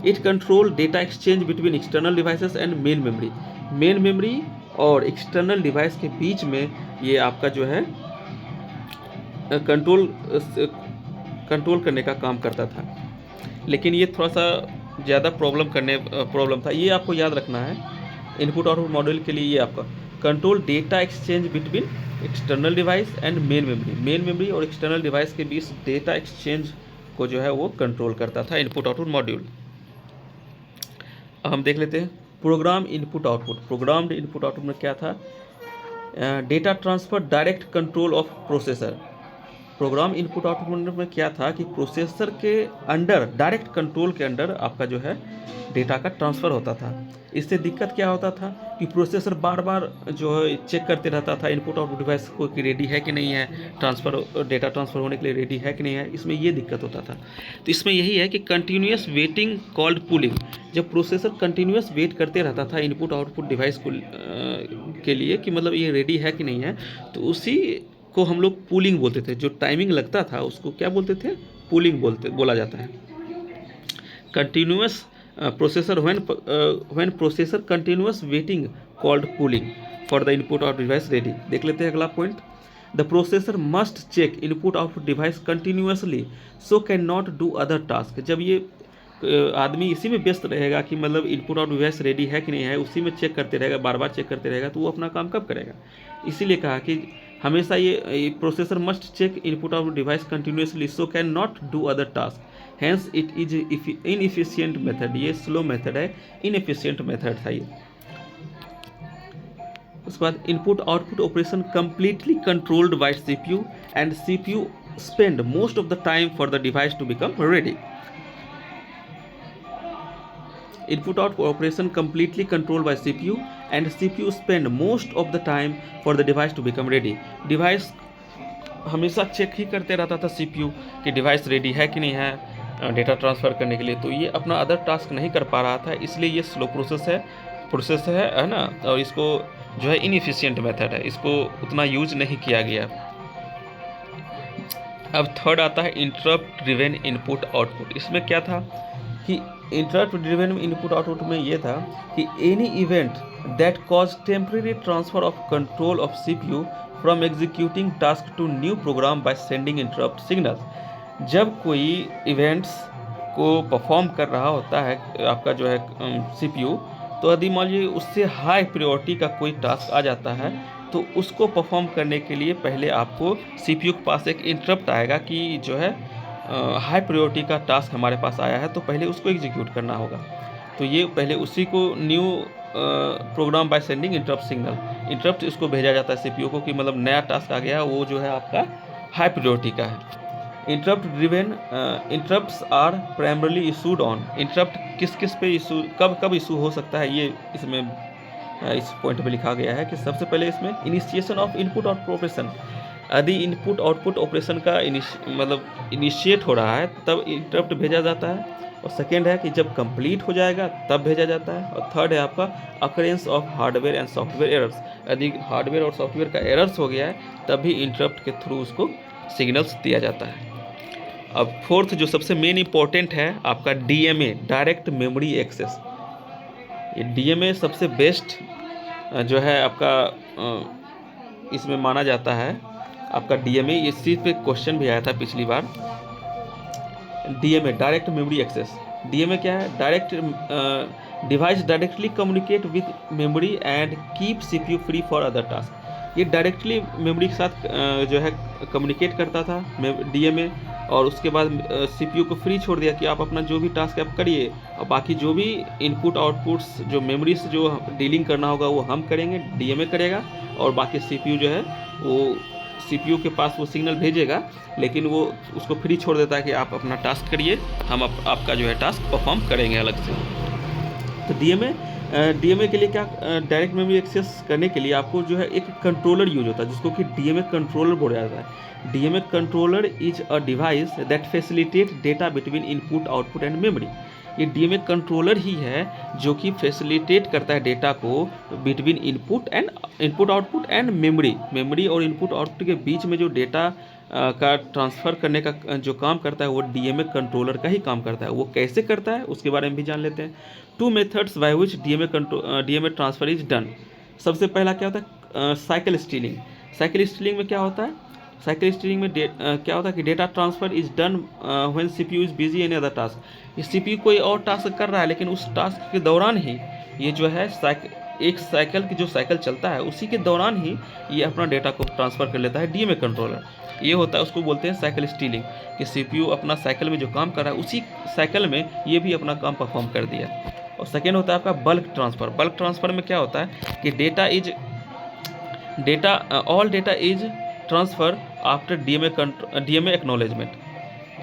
It control data exchange between external devices and main memory. Main memory और एक्सटर्नल डिवाइस के बीच में ये आपका जो है कंट्रोल करने का काम करता था। लेकिन ये थोड़ा सा ज़्यादा प्रॉब्लम था। ये आपको याद रखना है इनपुट आउटपुट मॉड्यूल के लिए। ये आपका control data exchange between external device and main memory और एक्सटर्नल डिवाइस के बीच डेटा एक्सचेंज को जो है वो कंट्रोल करता था इनपुट आउटपुट मॉड्यूल। अब हम देख लेते हैं program input output. Programmed input output में क्या था, data transfer direct control of processor. Program input output में क्या था कि प्रोसेसर के अंडर, डायरेक्ट कंट्रोल के अंडर आपका जो है डेटा का ट्रांसफ़र होता था। इससे दिक्कत क्या होता था कि प्रोसेसर बार बार जो है चेक करते रहता था इनपुट आउटपुट डिवाइस को कि रेडी है कि नहीं है, डेटा ट्रांसफ़र होने के लिए रेडी है कि नहीं है। इसमें ये दिक्कत होता था। तो इसमें यही है कि कंटिन्यूस वेटिंग कॉल्ड पुलिंग। जब प्रोसेसर कंटिन्यूस वेट करते रहता था इनपुट आउटपुट डिवाइस को के लिए कि मतलब ये रेडी है कि नहीं है, तो उसी को हम लोग पुलिंग बोलते थे। जो टाइमिंग लगता था उसको क्या बोलते थे, पुलिंग बोला जाता है। Continuous processor when processor continuous waiting called polling for the input output device ready. देख लेते हैं अगला point. The processor must check input output device continuously so can not do other task. जब ये आदमी इसी में व्यस्त रहेगा कि मतलब इनपुट आउट डिवाइस रेडी है कि नहीं है, उसी में चेक करते रहेगा, बार बार चेक करते रहेगा, तो वो अपना काम कब करेगा। इसीलिए कहा कि हमेशा ये processor must check input out device continuously so can not do other task, hence it is inefficient method. ये स्लो मेथड है, इनएफिशिएंट मेथड था ये। उसके बाद input output operation completely controlled by CPU and CPU spend most of the time for the device to become ready. Input output operation completely controlled by CPU and CPU spend most of the time for the device to become ready. Device हमेशा check ही करते रहता था CPU कि device ready है कि नहीं है data transfer करने के लिए, तो ये अपना अदर टास्क नहीं कर पा रहा था, इसलिए ये स्लो प्रोसेस है ना, और इसको जो है इनएफिशिएंट मेथड है, इसको उतना यूज नहीं किया गया। अब थर्ड आता है इंटरप्ट ड्रिवेन इनपुट आउटपुट। इसमें क्या था कि इंटरप्ट ड्रिवेन इनपुट आउटपुट में ये था कि any event that cause temporary transfer of control of CPU from executing task to new program by sending interrupt signal. जब कोई इवेंट्स को परफॉर्म कर रहा होता है आपका जो है सीपीयू, तो यदि मान लीजिए उससे हाई प्रायोरिटी का कोई टास्क आ जाता है, तो उसको परफॉर्म करने के लिए पहले आपको सीपीयू के पास एक इंटरप्ट आएगा कि जो है हाई प्रायोरिटी का टास्क हमारे पास आया है, तो पहले उसको एग्जीक्यूट करना होगा। तो ये पहले उसी को new program by sending interrupt signal, interrupt इसको भेजा जाता है सीपीयू को कि मतलब नया टास्क आ गया, वो जो है आपका हाई प्रायोरिटी का है। Interrupt driven interrupts are primarily issued on. Interrupt किस पे इशू कब इशू हो सकता है, ये इसमें इस पॉइंट पे लिखा गया है कि सबसे पहले इसमें initiation of input output operation. यदि इनपुट आउटपुट ऑपरेशन का इनिशिएट हो रहा है तब इंटरप्ट भेजा जाता है, और सेकेंड है कि जब कंप्लीट हो जाएगा तब भेजा जाता है, और थर्ड है आपका occurrence of hardware and software errors. यदि हार्डवेयर और सॉफ्टवेयर का एरर्स हो गया है तब भी इंटरप्ट के थ्रू उसको सिग्नल्स दिया जाता है। अब फोर्थ जो सबसे मेन इंपॉर्टेंट है आपका डीएमए, डायरेक्ट मेमोरी एक्सेस। ये डीएमए सबसे बेस्ट जो है आपका इसमें माना जाता है। आपका डीएमए, इस चीज़ पे क्वेश्चन भी आया था पिछली बार। DMA direct memory access, DMA क्या है, direct device directly communicate with memory and keep CPU free for other task. ये डायरेक्टली मेमोरी के साथ जो है कम्युनिकेट करता था डीएमए, और उसके बाद सीपीयू को फ्री छोड़ दिया कि आप अपना जो भी टास्क आप करिए, और बाकी जो भी इनपुट आउटपुट्स जो मेमोरी से जो डीलिंग करना होगा वो हम करेंगे, डीएमए करेगा, और बाकी सीपीयू जो है वो सीपीयू के पास वो सिग्नल भेजेगा, लेकिन वो उसको फ्री छोड़ देता है कि आप अपना टास्क करिए, हम आपका जो है टास्क परफॉर्म करेंगे अलग से। तो डीएमए के लिए क्या, डायरेक्ट मेमोरी एक्सेस करने के लिए आपको जो है एक कंट्रोलर यूज होता है जिसको कि डीएमए कंट्रोलर बोला जाता है। DMA controller is a device that facilitate data between input output and memory. ये डीएमए कंट्रोलर ही है जो कि फैसिलिटेट करता है डेटा को between input output and memory और इनपुट आउटपुट के बीच में जो डेटा का ट्रांसफ़र करने का जो काम करता है वो डीएमए कंट्रोलर का ही काम करता है। वो कैसे करता है उसके बारे में भी जान लेते हैं। 2 methods by which DMA transfer is done. सबसे पहला क्या होता है, साइकिल स्टीलिंग। साइकिल स्टीलिंग में क्या होता है, साइकिल स्टीलिंग में क्या होता है कि data transfer is done when CPU is busy in other task. ये सीपीयू कोई और टास्क कर रहा है, लेकिन उस टास्क के दौरान ही ये जो है एक साइकिल की जो साइकिल चलता है उसी के दौरान ही ये अपना डेटा को ट्रांसफ़र कर लेता है डीएमए कंट्रोलर। ये होता है, उसको बोलते हैं साइकिल स्टीलिंग, कि सीपीयू अपना साइकिल में जो काम कर रहा है उसी साइकिल में ये भी अपना काम परफॉर्म कर दिया। और सेकेंड होता है आपका बल्क ट्रांसफ़र। बल्क ट्रांसफ़र में क्या होता है कि all data is transfer after DMA acknowledgement.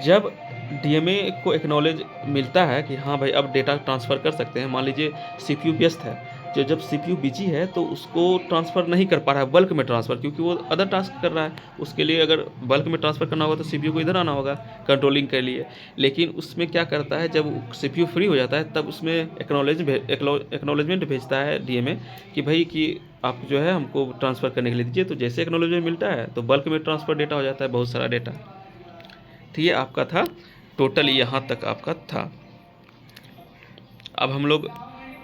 जब डीएमए को एक्नॉलेज मिलता है कि हाँ भाई अब डेटा ट्रांसफ़र कर सकते हैं, मान लीजिए सीपीयू व्यस्त है, जब सीपीयू बिजी है तो उसको ट्रांसफ़र नहीं कर पा रहा है बल्क में ट्रांसफ़र, क्योंकि वो अदर टास्क कर रहा है। उसके लिए अगर बल्क में ट्रांसफ़र करना होगा तो सीपीयू को इधर आना होगा कंट्रोलिंग के लिए। लेकिन उसमें क्या करता है, जब सीपीयू फ्री हो जाता है तब उसमें एक्नॉलेजमेंट भेजता है डीएमए कि भाई कि आप जो है हमको ट्रांसफ़र करने के लिए दीजिए। तो जैसे एक्नॉलेजमेंट मिलता है तो बल्क में ट्रांसफ़र डेटा हो जाता है, बहुत सारा डेटा। तो ये आपका था टोटल, यहाँ तक आपका था। अब हम लोग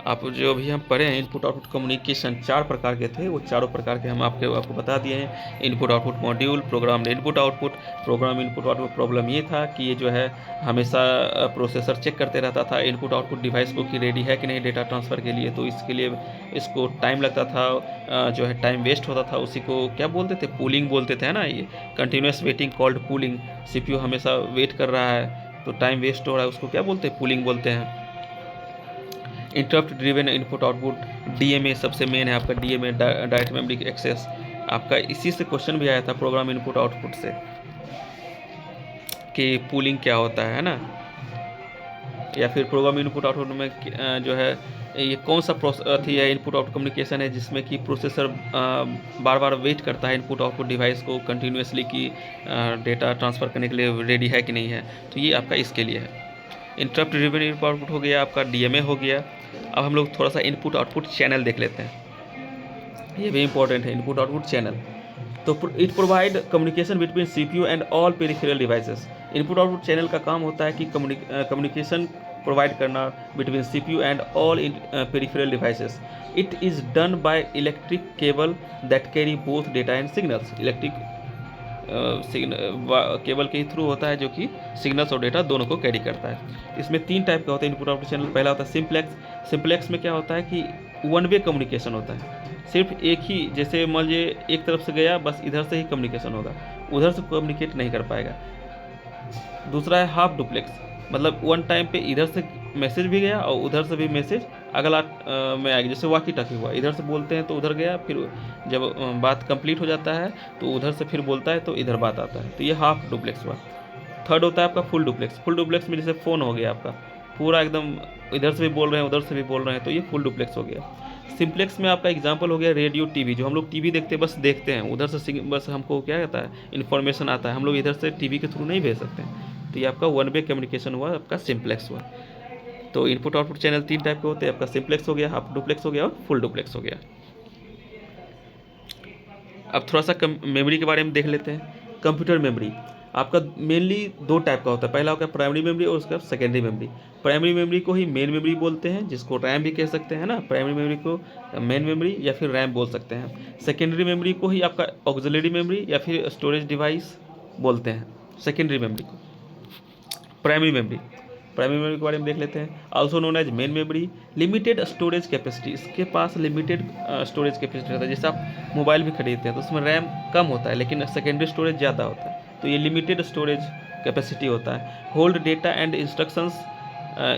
आप जो भी हम पढ़े हैं इनपुट आउटपुट कम्युनिकेशन 4 प्रकार के थे, वो चारों प्रकार के हम आपको बता दिए हैं। Input output module, program input output. Program input output problem ये था कि ये जो है हमेशा प्रोसेसर चेक करते रहता था इनपुट आउटपुट डिवाइस को कि रेडी है कि नहीं डेटा ट्रांसफ़र के लिए, तो इसके लिए इसको टाइम लगता था, जो है टाइम वेस्ट होता था। उसी को क्या बोलते थे, पूलिंग बोलते थे, है ना, ये continuous waiting called pooling. CPU हमेशा वेट कर रहा है तो टाइम वेस्ट हो रहा है, उसको क्या बोलते हैं, पूलिंग बोलते हैं। Interrupt driven input output, DMA सबसे मेन है आपका, डीएमए डायरेक्ट मेमोरी एक्सेस। आपका इसी से क्वेश्चन भी आया था प्रोग्राम इनपुट आउटपुट से कि पूलिंग क्या होता है ना, या फिर प्रोग्राम इनपुट आउटपुट में जो है ये कौन सा अथी है, इनपुट आउटपुट कम्युनिकेशन है जिसमें कि प्रोसेसर बार बार वेट करता है इनपुट आउटपुट डिवाइस को कंटिन्यूसली कि डेटा ट्रांसफ़र करने के लिए रेडी है कि नहीं है, तो ये आपका इसके लिए है। इंटरप्ट ड्रिवन इनपुट आउटपुट हो गया, आपका डीएमए हो गया। अब हम लोग थोड़ा सा इनपुट आउटपुट चैनल देख लेते हैं, ये भी इंपॉर्टेंट है इनपुट आउटपुट चैनल। तो it provide communication between CPU and all peripheral devices. Input output channel का काम होता है कि कम्युनिकेशन प्रोवाइड करना between CPU and all peripheral devices. It is done by electric cable that carry both data and signals. Electric cable के ही through होता है जो कि सिग्नल्स और डेटा दोनों को कैरी करता है। इसमें 3 टाइप का होता है इनपुट आउटपुट चैनल। पहला होता है सिंप्लेक्स। सिंप्लेक्स में क्या होता है कि वन वे कम्युनिकेशन होता है, सिर्फ एक ही, जैसे मान लीजिए एक तरफ से गया बस इधर से ही कम्युनिकेशन होगा, उधर से कम्युनिकेट नहीं कर पाएगा। दूसरा है हाफ डुप्लेक्स, मतलब वन टाइम पे इधर से मैसेज भी गया और उधर से भी मैसेज अगला में आएगी, जैसे वाकी टाकी हुआ, इधर से बोलते हैं तो उधर गया, फिर जब बात कंप्लीट हो जाता है तो उधर से फिर बोलता है तो इधर बात आता है, तो ये हाफ डुप्लेक्स हुआ। थर्ड होता है आपका फुल डुप्लेक्स। फुल डुप्लेक्स में जैसे फ़ोन हो गया आपका, पूरा एकदम इधर से भी बोल रहे हैं उधर से भी बोल रहे हैं, तो ये फुल डुप्लेक्स हो गया। सिंप्लेक्स में आपका एग्जांपल हो गया रेडियो टीवी, जो हम लोग टीवी देखते हैं बस देखते हैं, उधर से बस हमको क्या कहता है इन्फॉर्मेशन आता है, हम लोग इधर से टीवी के थ्रू नहीं भेज सकते, तो ये आपका वन वे कम्युनिकेशन हुआ, आपका सिंप्लेक्स हुआ। तो इनपुट आउटपुट चैनल 3 टाइप के होते हैं, आपका सिंप्लेक्स हो गया, हाफ डुप्लेक्स हो गया और फुल डुप्लेक्स हो गया। अब थोड़ा सा मेमोरी के बारे में देख लेते हैं। कंप्यूटर मेमोरी आपका मेनली 2 टाइप का होता है, पहला होगा प्राइमरी मेमोरी और उसका सेकेंडरी मेमोरी। प्राइमरी मेमोरी को ही मेन मेमोरी बोलते हैं, जिसको रैम भी कह सकते हैं ना, प्राइमरी मेमोरी को मेन मेमोरी या फिर रैम बोल सकते हैं। सेकेंडरी मेमोरी को ही आपका ऑक्सिलरी मेमोरी या फिर स्टोरेज डिवाइस बोलते हैं, सेकेंडरी मेमोरी को। प्राइमरी मेमोरी के बारे में देख लेते हैं। Also known as main memory, limited storage capacity, इसके पास लिमिटेड स्टोरेज कैपेसिटी रहता है। जैसे आप मोबाइल भी खरीदते हैं तो उसमें रैम कम होता है लेकिन सेकेंडरी स्टोरेज ज़्यादा होता है, तो ये लिमिटेड स्टोरेज कैपेसिटी होता है। Hold data and instructions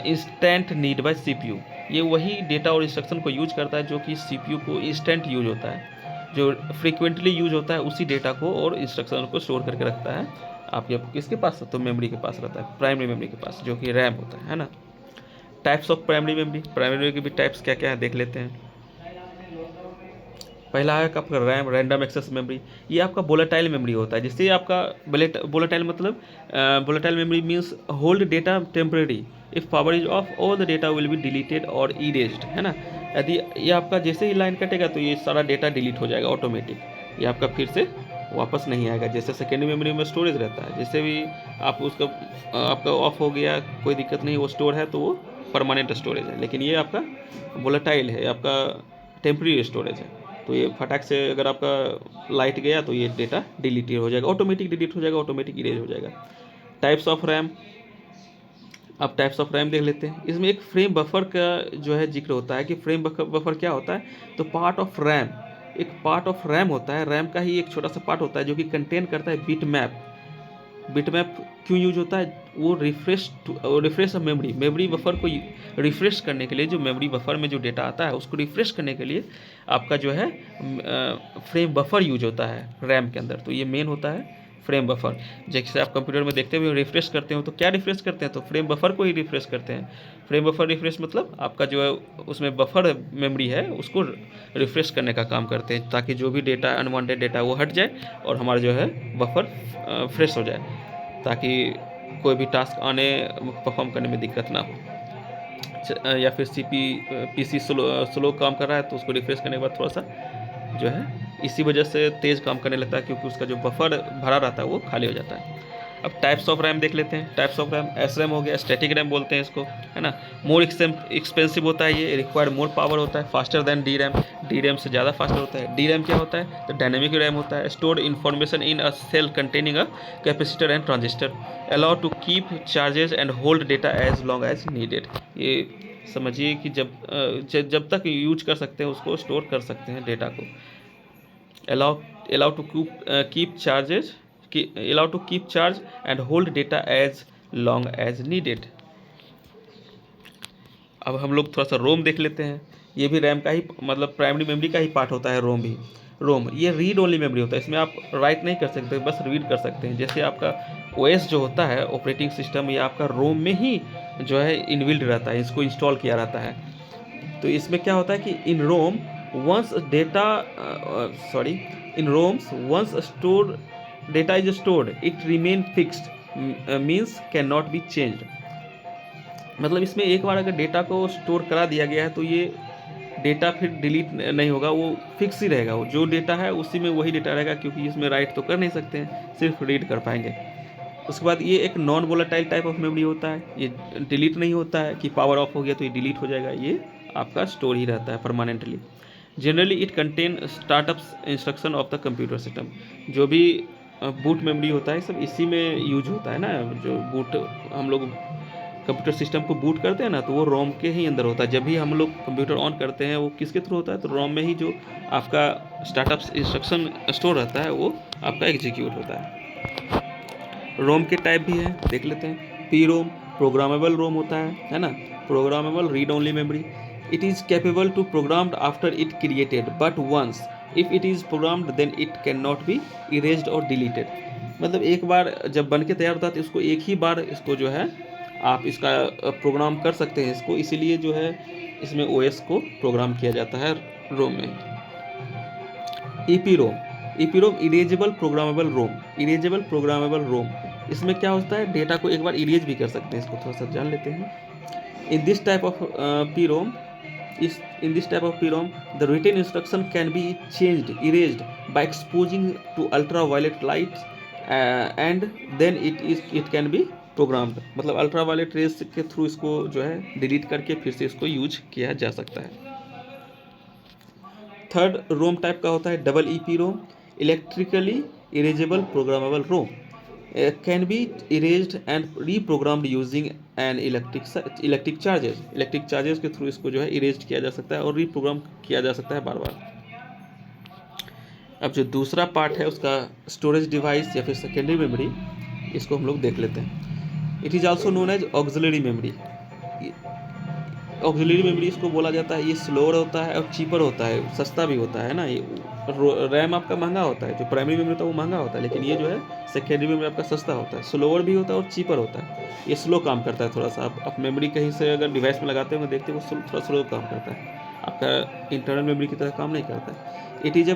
instant need bye CPU, ये वही डेटा और इंस्ट्रक्शन को यूज करता है जो कि सीपीयू को इंस्टेंट यूज होता है, जो फ्रीक्वेंटली यूज होता है उसी डेटा को और इंस्ट्रक्शन को स्टोर करके रखता है आपके किसके पास, तो मेमोरी के पास रहता है, प्राइमरी मेमोरी के पास, जो कि रैम होता है ना। Types of primary memory, primary memory के भी टाइप्स क्या क्या है देख लेते हैं। पहला है आपका रैम, रैंडम एक्सेस मेमोरी, ये आपका वोलेटाइल मेमोरी होता है, जिससे आपका वोलेटाइल मतलब volatile memory means hold data temporary, if power is of all the data will be deleted और इरेज्ड, है ना। यदि ये आपका जैसे ही लाइन कटेगा तो ये सारा डेटा डिलीट हो जाएगा ऑटोमेटिक, ये आपका फिर से वापस नहीं आएगा। जैसे सेकेंडरी मेमोरी में स्टोरेज रहता है, जैसे भी आप उसका आपका ऑफ हो गया कोई दिक्कत नहीं, वो स्टोर है तो वो परमानेंट स्टोरेज है, लेकिन ये आपका वोलेटाइल है, आपका टेम्परेरी स्टोरेज है, तो ये फटाक से अगर आपका लाइट गया तो ये डेटा डिलीट हो जाएगा, ऑटोमेटिक डिलीट हो जाएगा, ऑटोमेटिक इरेज हो जाएगा। टाइप्स ऑफ रैम, अब टाइप्स ऑफ रैम देख लेते हैं। इसमें एक फ्रेम बफर का जो है जिक्र होता है कि फ्रेम बफर क्या होता है, तो पार्ट ऑफ रैम, एक पार्ट ऑफ रैम होता है, रैम का ही एक छोटा सा पार्ट होता है जो कि कंटेन करता है बिट मैप। बिट मैप क्यों यूज होता है, वो रिफ्रेश मेमोरी बफर को रिफ्रेश करने के लिए, जो मेमोरी बफर में जो डेटा आता है उसको रिफ्रेश करने के लिए आपका जो है फ्रेम बफर यूज होता है रैम के अंदर, तो ये मेन होता है फ्रेम बफर। जैसे आप कंप्यूटर में देखते हुए रिफ्रेश करते हो तो क्या रिफ्रेश करते हैं, तो फ्रेम बफर को ही रिफ्रेश करते हैं। फ्रेम बफर रिफ्रेश मतलब आपका जो है उसमें बफर मेमोरी है उसको रिफ्रेश करने का काम करते हैं, ताकि जो भी डेटा अनवांटेड डेटा वो हट जाए और हमारा जो है बफर फ्रेश हो जाए, ताकि कोई भी टास्क आने परफॉर्म करने में दिक्कत ना हो। या फिर पीसी स्लो काम कर रहा है तो उसको रिफ्रेश करने के बाद थोड़ा सा जो है इसी वजह से तेज़ काम करने लगता है, क्योंकि उसका जो बफर भरा रहता है वो खाली हो जाता है। अब टाइप्स ऑफ रैम देख लेते हैं। Types of RAM, S RAM हो गया, स्टैटिक रैम बोलते हैं इसको, है ना। मोर एक्सपेंसिव होता है ये, रिक्वायर्ड मोर पावर होता है, faster than D RAM, D RAM से ज़्यादा फास्टर होता है। डी रैम क्या होता है, तो डायनेमिक रैम होता है, stored information in a cell containing a capacitor and transistor, allow to keep charges and hold data as long as needed. ये समझिए कि जब तक यूज कर सकते हैं उसको स्टोर कर सकते हैं डेटा को। allow to keep charges allow to keep charge and hold data as long as needed। अब हम लोग थोड़ा सा रोम देख लेते हैं। ये भी रैम का ही मतलब प्राइमरी मेमोरी का ही पार्ट होता है रोम भी। रोम ये रीड ओनली मेमोरी होता है, इसमें आप राइट नहीं कर सकते, बस रीड कर सकते हैं। जैसे आपका ओएस जो होता है ऑपरेटिंग सिस्टम, ये आपका रोम में ही जो है इनबिल्ट रहता है, इसको इंस्टॉल किया रहता है। तो इसमें क्या होता है कि इन रोम once data in ROMs once stored data is stored it remain fixed, means cannot be changed। मतलब इसमें एक बार अगर डेटा को स्टोर करा दिया गया है तो ये डेटा फिर डिलीट नहीं होगा, वो फिक्स ही रहेगा। वो जो डेटा है उसी में वही डेटा रहेगा, क्योंकि इसमें राइट तो कर नहीं सकते हैं, सिर्फ रीड कर पाएंगे। उसके बाद ये एक non volatile type of memory होता है, ये डिलीट नहीं होता है कि पावर ऑफ हो गया तो ये डिलीट हो जाएगा, ये आपका स्टोर ही रहता है permanently. Generally it contain startups instruction of the computer system. जो भी बूट मेमोरी होता है सब इसी में यूज होता है ना। जो बूट हम लोग कंप्यूटर सिस्टम को बूट करते हैं ना, तो वो रोम के ही अंदर होता है। जब भी हम लोग कंप्यूटर ऑन करते हैं वो किसके थ्रू होता है, तो रोम में ही जो आपका स्टार्टअप इंस्ट्रक्शन स्टोर रहता है वो आपका एग्जीक्यूट होता है। रोम के टाइप भी हैं, देख लेते हैं। पी रोम प्रोग्रामेबल रोम होता है ना, programmable read only memory. It is capable to programmed after it created, but once if it is programmed then it cannot be erased or deleted। मतलब एक बार जब बन के तैयार होता है तो इसको एक ही बार इसको जो है आप इसका प्रोग्राम कर सकते हैं इसको, इसीलिए जो है इसमें ओएस को प्रोग्राम किया जाता है रोम में। EPROM erasable programmable ROM, erasable programmable ROM. इसमें क्या होता है, डेटा को एक बार इरेज भी कर सकते हैं, इसको थोड़ा सा जान लेते हैं। In this type of PROM, the written instruction can be changed, erased by exposing to ultraviolet lights, and then it can be programmed। मतलब अल्ट्रावायलेट रेज के थ्रू इसको जो है डिलीट करके फिर से इसको यूज किया जा सकता है। थर्ड रोम टाइप का होता है double EP ROM, electrically erasable programmable ROM, can be erased and reprogrammed using an electric charges। Electric charges के थ्रू इसको जो है इरेज किया जा सकता है और रीप्रोग्राम किया जा सकता है बार बार। अब जो दूसरा पार्ट है उसका स्टोरेज डिवाइस या फिर सेकेंडरी मेमोरी, इसको हम लोग देख लेते हैं। It is also known as auxiliary memory. Auxiliary memory इसको बोला जाता है। ये स्लोअर होता है और चीपर होता है, सस्ता भी होता है ना। ये रैम आपका महंगा होता है, जो प्राइमरी मेमोरी होता है वो महंगा होता है, लेकिन ये जो है सेकेंडरी मेमोरी आपका सस्ता होता है, स्लोअर भी होता है और चीपर होता है। ये स्लो काम करता है थोड़ा सा। आप मेमोरी कहीं से अगर डिवाइस में लगाते हो देखते हो वो थोड़ा स्लो काम करता है, आपका इंटरनल मेमोरी की तरह काम नहीं करता है। It is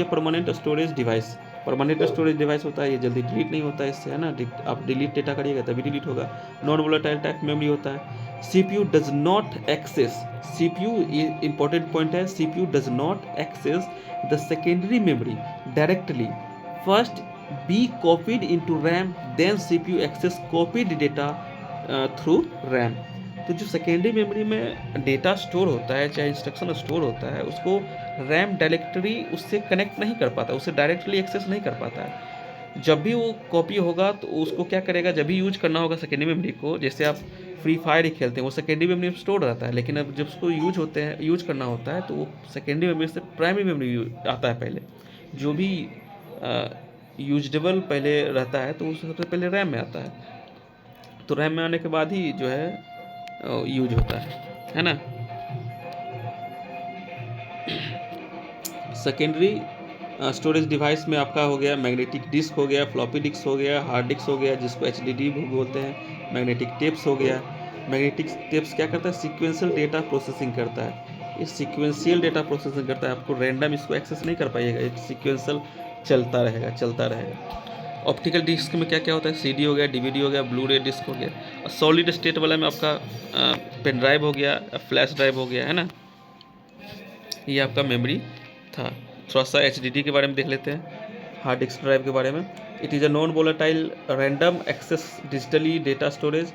a permanent storage device. Permanent storage device होता है, ये जल्दी डिलीट नहीं होता है इससे, है ना। आप डिलीट डेटा करिएगा तभी डिलीट होगा। नॉन वोलेटाइल टाइप मेमोरी होता है। CPU does not access, CPU important point है, CPU does not access the secondary memory directly, first be copied into RAM, then CPU access copied data through RAM। तो जो secondary memory में data store होता है, चाहे instruction store होता है, उसको रैम डायरेक्टली उससे कनेक्ट नहीं कर पाता, उसे डायरेक्टली एक्सेस नहीं कर पाता है। जब भी वो कॉपी होगा तो उसको क्या करेगा, जब भी यूज करना होगा सेकेंडरी मेमोरी को, जैसे आप फ्री फायर ही खेलते हैं, वो सेकेंडरी मेमोरी में स्टोर रहता है, लेकिन अब जब उसको यूज करना होता है तो वो सेकेंडरी मेमोरी से प्राइमरी मेमोरी आता है पहले। जो भी यूजडेबल पहले रहता है तो वो सबसे पहले रैम में आता है, तो रैम में आने के बाद ही जो है यूज होता है ना। सेकेंडरी स्टोरेज डिवाइस में आपका हो गया मैग्नेटिक डिस्क हो गया, फ्लॉपी डिस्क हो गया, हार्ड डिस्क हो गया जिसको HDD बोलते हैं, मैग्नेटिक टेप्स हो गया। मैग्नेटिक टेप्स क्या करता है, सीक्वेंशियल डेटा प्रोसेसिंग करता है। ये सीक्वेंशियल डेटा प्रोसेसिंग करता है, आपको रैंडम इसको एक्सेस नहीं कर पाइएगा, ये सीक्वेंशियल चलता रहेगा। ऑप्टिकल डिस्क में क्या क्या होता है, CD हो गया, DVD हो गया, ब्लू रे डिस्क हो गया। और सॉलिड स्टेट वाला में आपका पेन ड्राइव हो गया, फ्लैश ड्राइव हो गया, है ना। ये आपका मेमोरी था। थोड़ा सा HDD के बारे में देख लेते हैं, हार्ड डिस्क ड्राइव के बारे में। It is a non-volatile random access digitally data storage,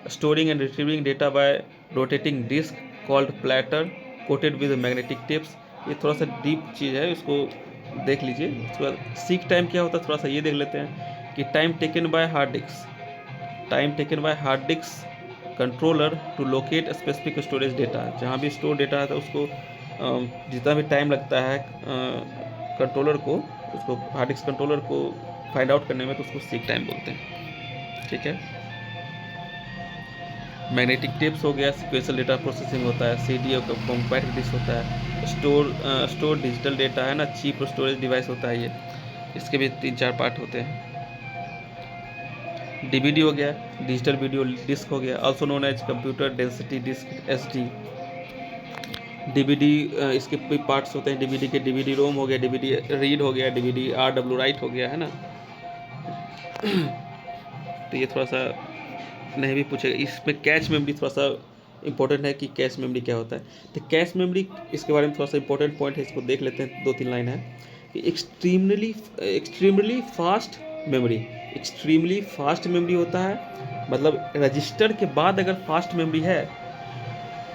storing and retrieving data by rotating disk called platter coated with magnetic tips। ये थोड़ा सा डीप चीज़ है, इसको देख लीजिए। उसके बाद सीक टाइम क्या होता है थोड़ा सा ये देख लेते हैं कि time taken by hard disk, time taken by hard disk controller to locate specific storage data. जहाँ भी स्टोर डेटा है तो उसको जितना भी टाइम लगता है कंट्रोलर को, उसको हार्ड डिस्क कंट्रोलर को फाइंड आउट करने में, तो उसको सीक टाइम बोलते हैं। ठीक है। मैग्नेटिक टेप्स हो गया, सिक्वेंशियल डेटा प्रोसेसिंग होता है, सीडीओ का कॉम्पैक्ट डिस्क होता है, स्टोर डिजिटल डेटा है ना, चीप स्टोरेज डिवाइस होता है ये, इसके भी 3-4 पार्ट होते हैं। डीवीडी हो गया, डिजिटल वीडियो डिस्क हो गया, also known as computer density disk SD. DVD इसके भी पार्ट्स होते हैं, डीवीडी के डीवीडी रोम हो गया, डीवीडी रीड हो गया, डीवीडी RW राइट हो गया, है ना। तो ये थोड़ा सा नहीं भी पूछेगा। इसमें कैश मेमोरी थोड़ा सा इंपॉर्टेंट है कि कैश मेमोरी क्या होता है। तो कैश मेमोरी इसके बारे में थोड़ा सा इंपॉर्टेंट पॉइंट है, इसको देख लेते हैं। 2-3 लाइन है कि extremely fast memory, extremely fast memory होता है, मतलब रजिस्टर के बाद अगर फास्ट मेमोरी है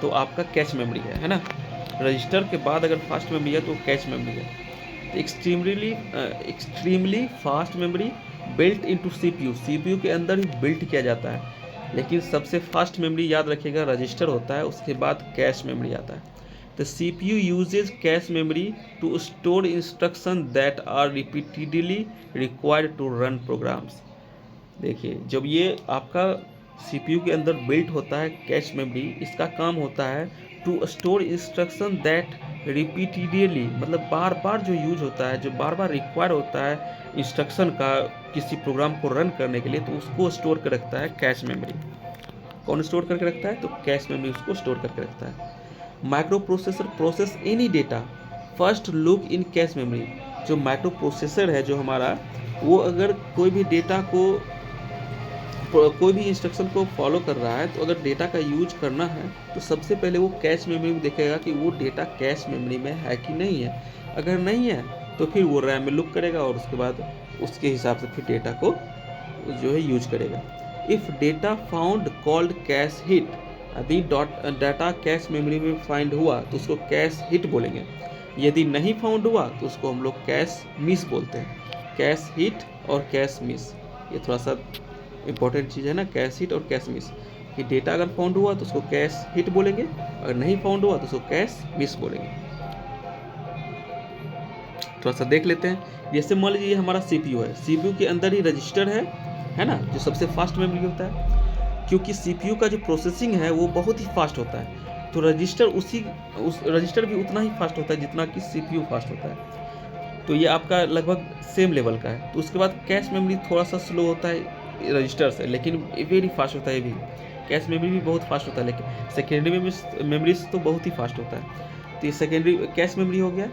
तो आपका कैश मेमोरी है ना। रजिस्टर के बाद अगर फास्ट मेमोरी है तो कैश मेमोरी है। तो extremely fast memory built into CPU, CPU के अंदर ही बिल्ट किया जाता है। लेकिन सबसे फास्ट मेमोरी याद रखिएगा रजिस्टर होता है, उसके बाद कैश मेमोरी आता है। तो CPU uses cache memory to store instruction that are repeatedly required to run programs. देखिए, जब ये आपका सीपीयू के अंदर बिल्ट होता है कैश मेमोरी, इसका काम होता है to store instruction that repeatedly, मतलब बार बार जो यूज होता है, जो बार बार रिक्वायर होता है इंस्ट्रक्शन का किसी प्रोग्राम को रन करने के लिए, तो उसको स्टोर कर रखता है कैश मेमोरी। कौन स्टोर करके रखता है? तो कैश मेमोरी उसको स्टोर करके रखता है। Micro processor process any data first look in cache memory. जो माइक्रो प्रोसेसर है जो हमारा, वो अगर कोई भी डेटा को, कोई भी इंस्ट्रक्शन को फॉलो कर रहा है, तो अगर डेटा का यूज करना है तो सबसे पहले वो कैश मेमोरी में देखेगा कि वो डेटा कैश मेमोरी में है कि नहीं है। अगर नहीं है तो फिर वो रैम में लुक करेगा और उसके बाद उसके हिसाब से फिर डेटा को जो है यूज करेगा। If data found called cache hit, यदि डाटा कैश मेमोरी में फाइंड हुआ तो उसको कैश हिट बोलेंगे। यदि नहीं फाउंड हुआ तो उसको हम लोग कैश मिस बोलते हैं। कैश हिट और कैश मिस, ये थोड़ा सा इंपॉर्टेंट चीज़ है ना, कैश हिट और कैश मिस। कि डेटा अगर फाउंड हुआ तो उसको कैश हिट बोलेंगे, अगर नहीं फाउंड हुआ तो उसको कैश मिस बोलेंगे। थोड़ा सा देख लेते हैं। जैसे मान लीजिए हमारा सीपीयू है, सीपीयू के अंदर ही रजिस्टर है ना, जो सबसे फास्ट मेमोरी होता है। क्योंकि सीपीयू का जो प्रोसेसिंग है वो बहुत ही फास्ट होता है, तो रजिस्टर भी उतना ही फास्ट होता है जितना कि सीपीयू फास्ट होता है। तो ये आपका लगभग सेम लेवल का है। तो उसके बाद कैश मेमोरी थोड़ा सा स्लो होता है रजिस्टर से, लेकिन वेरी फास्ट होता है। भी कैश मेमोरी भी बहुत फास्ट होता है, लेकिन सेकेंडरी मेमोरी तो बहुत ही फास्ट होता है। तो ये सेकेंडरी कैश मेमोरी हो गया।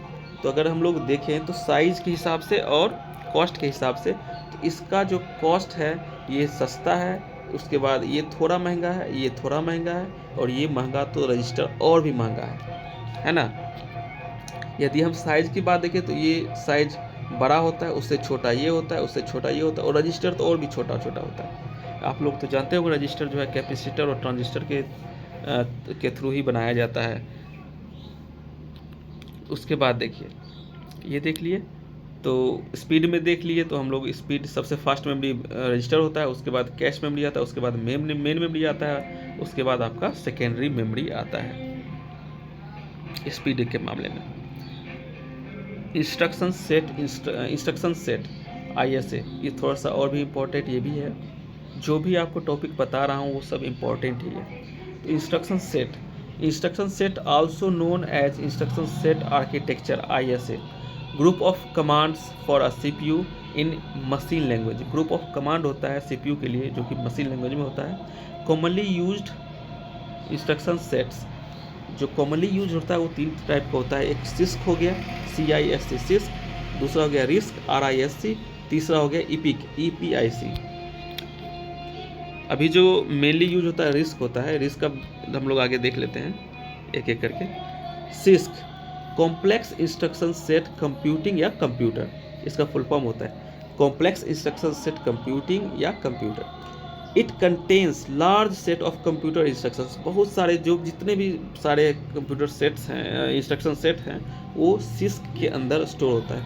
तो अगर हम लोग देखें तो साइज़ के हिसाब से और कॉस्ट के हिसाब से, तो इसका जो कॉस्ट है ये सस्ता है, उसके बाद ये थोड़ा महंगा है, ये थोड़ा महंगा है, और ये महंगा तो रजिस्टर और भी महंगा है ना। यदि हम साइज़ की बात देखें तो ये साइज़ बड़ा होता है, उससे छोटा ये होता है, उससे छोटा ये होता है, और रजिस्टर तो और भी छोटा छोटा होता है। आप लोग तो जानते होंगे रजिस्टर जो है कैपेसिटर और ट्रांजिस्टर के थ्रू ही बनाया जाता है। उसके बाद देखिए, ये देख लिए, तो स्पीड में देख लिए तो हम लोग स्पीड सबसे फास्ट मेमोरी रजिस्टर होता है, उसके बाद कैश मेमोरी आता है, उसके बाद मेन मेमोरी आता है, उसके बाद आपका सेकेंडरी मेमोरी आता है स्पीड के मामले में। इंस्ट्रक्शन सेट ISA, ये थोड़ा सा और भी इम्पोर्टेंट ये भी है। जो भी आपको टॉपिक बता रहा हूँ वो सब इम्पोर्टेंट ही है। तो instruction set also known as instruction set architecture ISA, group of commands for a CPU in machine language. Group of command होता है CPU के लिए जो कि मशीन लैंग्वेज में होता है। कॉमनली यूज्ड इंस्ट्रक्शन सेट्स, जो कॉमनली यूज होता है वो 3 टाइप का होता है। एक सिस्क हो गया, CISC सिस्क, दूसरा हो गया रिस्क RISC, तीसरा हो गया EPIC। अभी जो मेनली यूज होता है रिस्क होता है, रिस्क का हम लोग आगे देख लेते हैं एक एक करके। CISC complex instruction set computing या कंप्यूटर, इसका फुल फॉर्म होता है। कॉम्प्लेक्स इंस्ट्रक्शन सेट कंप्यूटिंग या computer. It contains large set of computer instructions, बहुत सारे जो जितने भी सारे कंप्यूटर सेट्स हैं, इंस्ट्रक्शन सेट हैं, वो सिस्क के अंदर स्टोर होता है।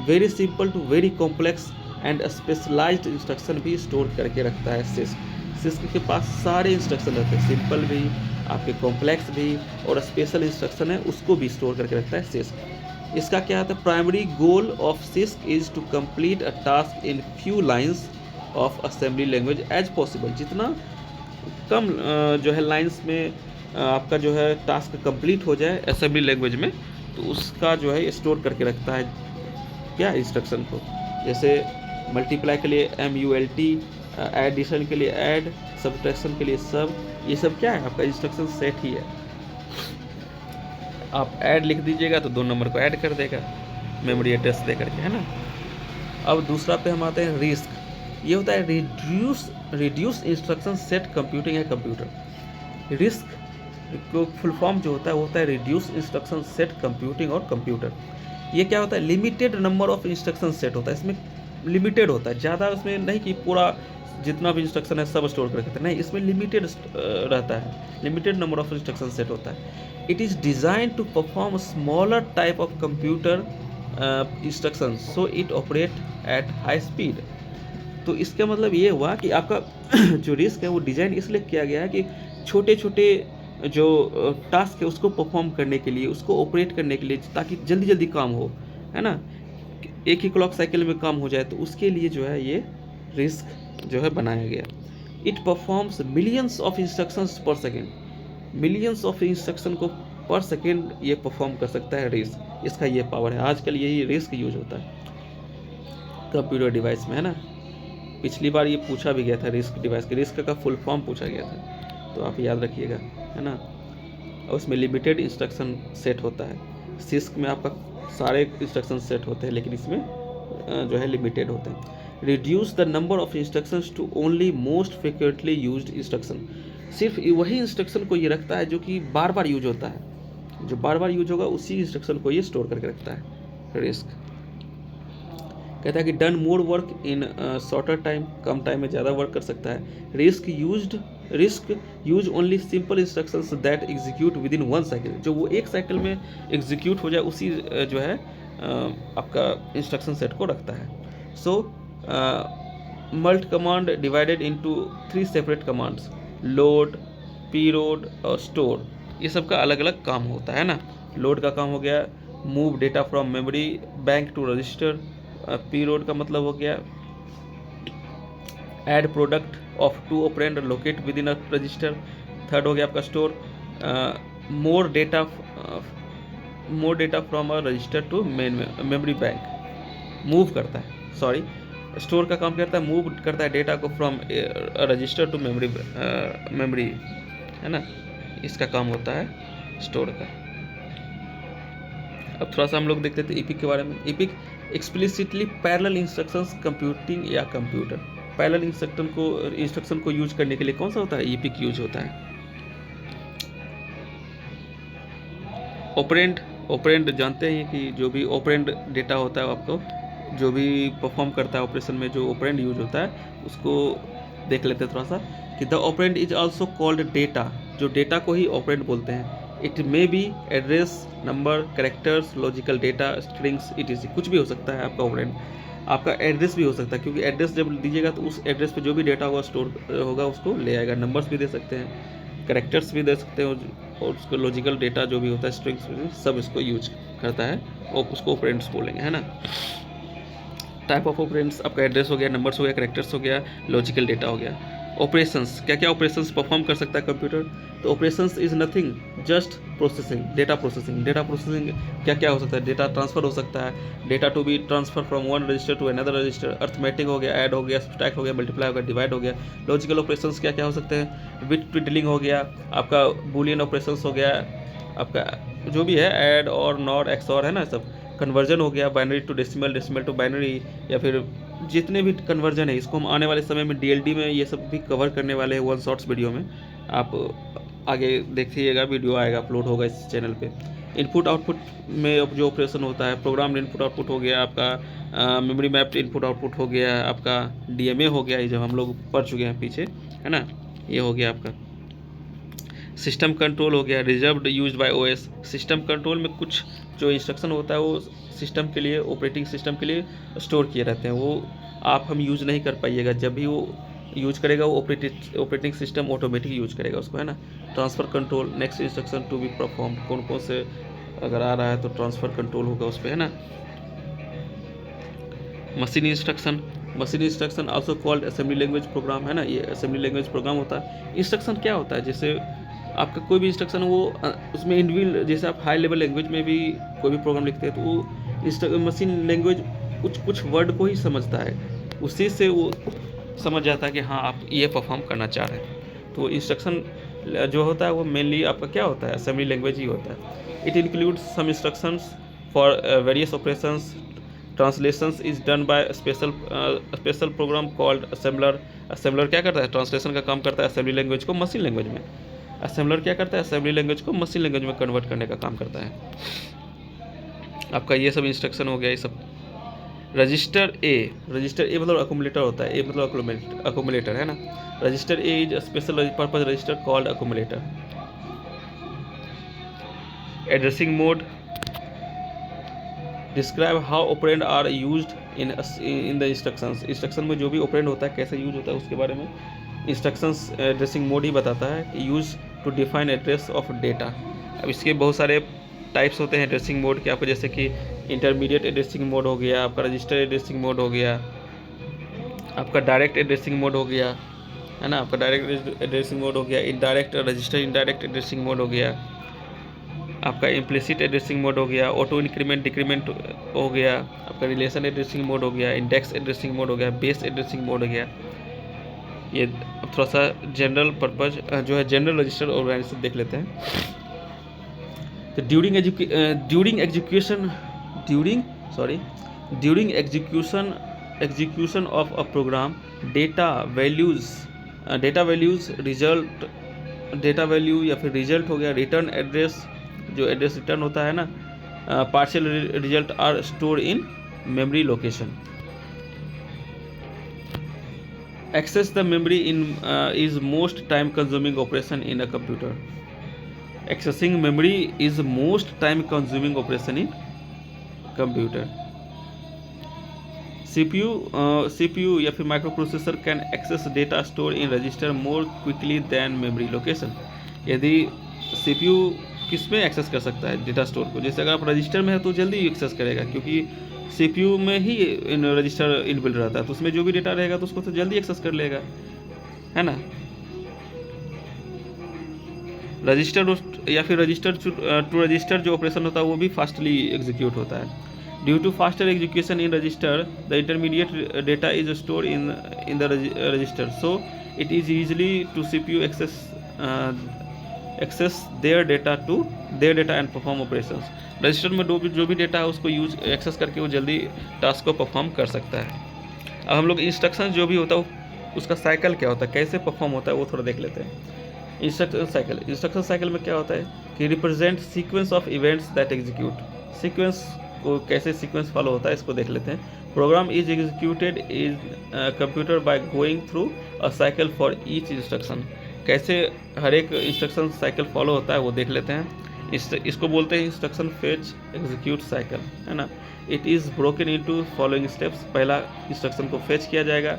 Very simple to very complex and specialised instruction भी स्टोर करके रखता है सिस्क। सिस्क के पास सारे इंस्ट्रक्शन रहते हैं, सिंपल भी, आपके कॉम्प्लेक्स भी, और स्पेशल इंस्ट्रक्शन है उसको भी स्टोर करके रखता है सिस्क। इसका क्या होता है, primary goal of CISC is to complete a task in few lines of assembly language as possible. जितना कम जो है लाइन्स में आपका जो है टास्क कंप्लीट हो जाए असेंबली लैंग्वेज में, तो उसका जो है स्टोर करके रखता है क्या, इंस्ट्रक्शन को। जैसे मल्टीप्लाई के लिए MULT, एडिशन के लिए ऐड, सब्ट्रैक्शन के लिए सब, ये सब क्या है, आपका इंस्ट्रक्शन सेट ही है। आप ऐड लिख दीजिएगा तो 2 नंबर को ऐड कर देगा मेमोरी एड्रेस दे करके, है ना। अब दूसरा पे हम आते हैं रिस्क। ये होता है रिड्यूस इंस्ट्रक्शन सेट कंप्यूटिंग है कंप्यूटर। रिस्क को फुल फॉर्म जो होता है वो होता है रिड्यूस इंस्ट्रक्शन सेट कंप्यूटिंग और कंप्यूटर। ये क्या होता है, limited number of instruction set होता है, इसमें लिमिटेड होता है, ज़्यादा उसमें नहीं कि पूरा जितना भी इंस्ट्रक्शन है सब स्टोर करके रखते हैं, नहीं, इसमें लिमिटेड रहता है, limited number of instruction set होता है। It is design to perform smaller type of computer instruction so it operate at high speed. तो इसका मतलब ये हुआ कि आपका जो रिस्क है वो डिज़ाइन इसलिए किया गया है कि छोटे छोटे जो टास्क है उसको परफॉर्म करने के लिए, उसको ऑपरेट करने के लिए, ताकि जल्दी जल्दी काम हो, है ना, एक ही क्लॉक साइकिल में काम हो जाए, तो उसके लिए जो है ये रिस्क जो है बनाया गया। It performs millions of instructions पर सेकेंड, मिलियंस ऑफ इंस्ट्रक्शन को पर सेकेंड ये परफॉर्म कर सकता है रिस्क, इसका ये पावर है। आजकल यही रिस्क यूज होता है कंप्यूटर डिवाइस में, है ना। पिछली बार ये पूछा भी गया था रिस्क डिवाइस के, रिस्क का फुल फॉर्म पूछा गया था, तो आप याद रखिएगा, है ना। और उसमें लिमिटेड इंस्ट्रक्शन सेट होता है, सिस्क में आपका सारे इंस्ट्रक्शन सेट होते हैं, लेकिन इसमें जो है लिमिटेड होते हैं। Reduce the number of instructions to only most frequently used instruction, सिर्फ वही इंस्ट्रक्शन को ये रखता है जो कि बार बार यूज होता है, जो बार बार यूज होगा उसी इंस्ट्रक्शन को ये स्टोर करके रखता है रिस्क। कहता है कि done more work in shorter time, come time में ज़्यादा वर्क कर सकता है। Risk use only simple instructions that execute with in 1 cycle, जो वो एक साइकिल में एग्जीक्यूट हो जाए उसी जो है आपका इंस्ट्रक्शन सेट को रखता है। So mult command divided into 3 separate commands, load, पीलोड और स्टोर, ये सब का अलग अलग काम होता है ना। लोड का काम हो गया move data from memory bank to register, पीलोड का मतलब हो गया add product of 2 operand locate within a register, third हो गया आपका store more data from a register to memory bank, move करता है, सॉरी, स्टोर का काम करता है मूव करता है डेटा को फ्रॉम रजिस्टर टू मेमोरी, है ना, इसका काम होता है स्टोर का। अब थोड़ा सा हम लोग देखते थे इपिक के बारे में। EPIC explicitly parallel instructions computing या कंप्यूटर, पैरेलल इंस्ट्रक्शन को यूज करने के लिए कौन सा होता है, इपिक यूज होता है। ऑपरेंड जानते हैं कि जो भी ऑपरेंड डेटा होता है आपको जो भी परफॉर्म करता है ऑपरेशन में, जो ऑपरेंड यूज होता है उसको देख लेते हैं थोड़ा सा कि the operand is also called data, जो डेटा को ही ऑपरेंड बोलते हैं। It may be address, number, characters, logical data, strings, etc., कुछ भी हो सकता है आपका ऑपरेंड। आपका एड्रेस भी हो सकता है, क्योंकि एड्रेस जब दीजिएगा तो उस एड्रेस पे जो भी डेटा होगा स्टोर होगा उसको ले आएगा। नंबर्स भी दे सकते हैं, कैरेक्टर्स भी दे सकते हैं, और उसको लॉजिकल डेटा जो भी होता है स्ट्रिंग्स सब इसको यूज करता है, और उसको ऑपरेंड्स बोलेंगे, है ना। टाइप ऑफ ऑपरेंड्स आपका एड्रेस हो गया, नंबर्स हो गया, कैरेक्टर्स हो गया, लॉजिकल डेटा हो गया। ऑपरेशंस, क्या क्या ऑपरेशंस परफॉर्म कर सकता है कंप्यूटर, तो operations is nothing just processing, data processing. Data processing क्या क्या हो सकता है, डेटा ट्रांसफर हो सकता है, data to be transfer from one register to another register, arithmetic हो गया, ऐड हो गया, सब्ट्रैक्ट हो गया, मल्टीप्लाई हो गया, डिवाइड हो गया। लॉजिकल ऑपरेशंस क्या क्या हो सकते हैं, बिट डीलिंग हो गया, आपका बूलियन ऑपरेशंस हो गया, आपका जो भी है ऐड और नॉट, एक्सऑर, है ना, सब कन्वर्जन हो गया, binary to decimal, decimal to binary, या फिर जितने भी कन्वर्जन है इसको हम आने वाले समय में DLD में ये सब भी कवर करने वाले हैं 1 शॉर्ट्स वीडियो में। आप आगे देखिएगा, वीडियो आएगा, अपलोड होगा इस चैनल पे। इनपुट आउटपुट में अब जो ऑपरेशन होता है, प्रोग्राम इनपुट आउटपुट हो गया आपका, मेमोरी मैप्ड इनपुट आउटपुट हो गया आपका, डीएमए हो गया, ये जब हम लोग पढ़ चुके हैं पीछे, है ना, ये हो गया आपका। सिस्टम कंट्रोल हो गया, reserved used by OS. System control में कुछ जो इंस्ट्रक्शन होता है वो सिस्टम के लिए, ऑपरेटिंग सिस्टम के लिए स्टोर किए रहते हैं, वो हम यूज़ नहीं कर पाइएगा। जब भी वो यूज करेगा वो ऑपरेटिंग सिस्टम ऑटोमेटिक यूज करेगा उसको, है ना। Transfer control, next instruction to be perform, कौन कौन से अगर आ रहा है तो ट्रांसफ़र कंट्रोल होगा उस पर, है ना। Machine instruction also called assembly language program, है ना, ये असेंबली लैंग्वेज प्रोग्राम होता है। इंस्ट्रक्शन क्या होता है, जैसे आपका कोई भी इंस्ट्रक्शन वो उसमें इंडिविजुअल, जैसे आप हाई लेवल लैंग्वेज में भी कोई भी प्रोग्राम लिखते हैं तो वो मशीन लैंग्वेज कुछ वर्ड को ही समझता है, उसी से वो समझ जाता है कि हाँ आप ये परफॉर्म करना चाह रहे हैं। तो इंस्ट्रक्शन जो होता है वो मेनली आपका क्या होता है, असेंबली लैंग्वेज ही होता है। It includes some instructions for various operations. Translations is done by special program called assembler. Assembler क्या करता है, ट्रांसलेशन का काम करता है असेंबली लैंग्वेज को मशीन लैंग्वेज में। असेंबलर क्या करता है, असेंबली लैंग्वेज को मशीन लैंग्वेज में कन्वर्ट करने का काम करता है। आपका ये सब इंस्ट्रक्शन हो गया, ये सब। रजिस्टर ए मतलब अकोमुलेटर होता है, ए मतलब अकोमुलेटर, है ना। Register A is special purpose register called accumulator. Addressing mode describe how operand are used in the instructions. Instruction में जो भी ऑपरेंड होता है कैसे यूज होता है उसके बारे में इंस्ट्रक्शंस एड्रेसिंग मोड ही बताता है। Use to define address of data. अब इसके बहुत सारे टाइप्स होते हैं एड्रेसिंग मोड के आपको, जैसे कि इंटरमीडिएट एड्रेसिंग मोड हो गया, आपका रजिस्टर एड्रेसिंग मोड हो गया, आपका डायरेक्ट एड्रेसिंग मोड हो गया, है ना, आपका डायरेक्ट एड्रेसिंग मोड हो गया, indirect register indirect addressing mode हो गया, आपका इम्प्लिसिट एड्रेसिंग मोड हो गया, ऑटो इंक्रीमेंट डिक्रीमेंट हो गया, आपका रिलेशन एड्रेसिंग मोड हो गया, इंडेक्स एड्रेसिंग मोड हो गया, बेस एड्रेसिंग मोड हो गया। ये थोड़ा सा जनरल पर्पज जो है जनरल रजिस्टर ऑर्गेनाइजेशन देख लेते हैं। तो during execution of a program data values data value या फिर रिजल्ट हो गया, रिटर्न एड्रेस जो एड्रेस रिटर्न होता है ना, partial result are store in memory location. Access the memory is most time consuming operation in a computer. Accessing memory is most time consuming operation in computer. CPU या फिर microprocessor can access data store in register more quickly than memory location. यदि CPU किस में access कर सकता है data store को, जैसे अगर आप रजिस्टर में है तो जल्दी एक्सेस करेगा क्योंकि CPU में ही रजिस्टर इनबिल्ट रहता है, तो उसमें जो भी डेटा रहेगा तो उसको तो जल्दी एक्सेस कर लेगा, है ना। रजिस्टर या फिर रजिस्टर टू रजिस्टर जो ऑपरेशन होता है वो भी फास्टली एग्जीक्यूट होता है। Due to faster execution in register the intermediate data is store in the register, so it is easily to CPU access their data and perform operations. Register में जो भी डेटा है उसको एक्सेस करके वो जल्दी टास्क को परफॉर्म कर सकता है। अब हम लोग इंस्ट्रक्शन जो भी होता है उसका साइकिल क्या होता है, कैसे परफॉर्म होता है वो थोड़ा देख लेते हैं। इंस्ट्रक्शन साइकिल में क्या होता है कि represent sequence of events that execute. Sequence को कैसे सीक्वेंस फॉलो होता है इसको देख लेते हैं। Program is executed in computer by going through a cycle for each instruction. कैसे हर एक इंस्ट्रक्शन साइकिल फॉलो होता है वो देख लेते हैं। इसको बोलते हैं इंस्ट्रक्शन फेच एग्जीक्यूट साइकिल, है ना। It is broken into following steps. पहला इंस्ट्रक्शन को फेच किया जाएगा,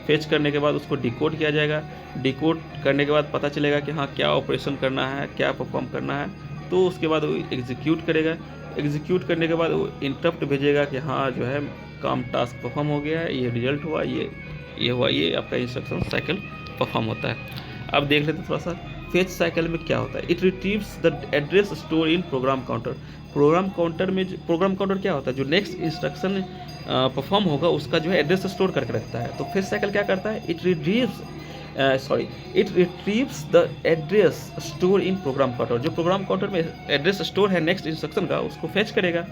फेच करने के बाद उसको डिकोड किया जाएगा, डिकोड करने के बाद पता चलेगा कि हाँ क्या ऑपरेशन करना है, क्या परफॉर्म करना है, तो उसके बाद वो एग्जीक्यूट करेगा। एग्जीक्यूट करने के बाद वो इंटरप्ट भेजेगा कि हाँ जो है काम टास्क परफॉर्म हो गया है, ये रिजल्ट हुआ, ये हुआ, ये आपका इंस्ट्रक्शन साइकिल परफॉर्म होता है। अब देख लेते थोड़ा सा फेच साइकिल में क्या होता है। It retrieves the address store in program counter. Program counter क्या होता है, जो नेक्स्ट इंस्ट्रक्शन परफॉर्म होगा उसका जो है एड्रेस स्टोर करके रखता है। तो फेच साइकिल क्या करता है, it retrieves the address store in program counter. जो प्रोग्राम काउंटर में एड्रेस स्टोर है नेक्स्ट इंस्ट्रक्शन का उसको फेच करेगा।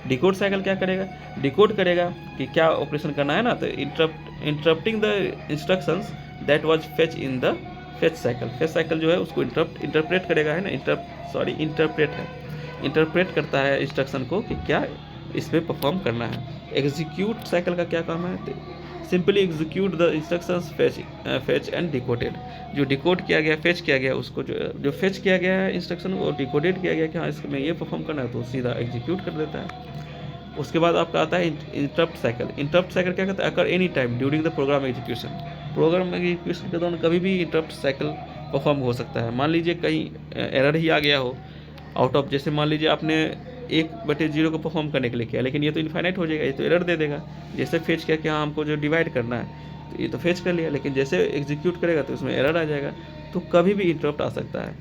डिकोड साइकिल क्या करेगा, डिकोड करेगा कि क्या ऑपरेशन करना है ना, तो interrupting the instructions that was fetch in the fetch cycle. Fetch cycle जो है उसको इंटरप्रेट करेगा, है ना, इंटरप्रेट है। इंटरप्रेट करता है इंस्ट्रक्शन को कि क्या इसमें परफॉर्म करना है। एग्जीक्यूट साइकिल का क्या काम है, simply execute the instructions fetch and decoded. जो डिकोड किया गया, फेच किया गया, उसको जो फेच किया गया है इंस्ट्रक्शन वो डिकोडेड किया गया कि हाँ इसमें ये परफॉर्म करना है, तो सीधा एग्जीक्यूट कर देता है। उसके बाद आपका आता है इंटरप्ट साइकिल। इंटरप्ट साइकिल क्या कहता है, occur any time during the program execution. Program execution के दौरान कभी भी इंटरप्ट साइकिल परफॉर्म हो सकता है। मान लीजिए कहीं एरर ही आ गया हो आउट ऑफ, जैसे मान लीजिए आपने 1/0 को परफॉर्म करने के लिए किया, लेकिन ये तो इनफाइनाइट हो जाएगा, ये तो एरर दे देगा। जैसे फेच किया कि हाँ हमको जो डिवाइड करना है, तो ये तो फेच कर लिया, लेकिन जैसे एग्जीक्यूट करेगा तो उसमें एरर आ जाएगा। तो कभी भी इंटरप्ट आ सकता है,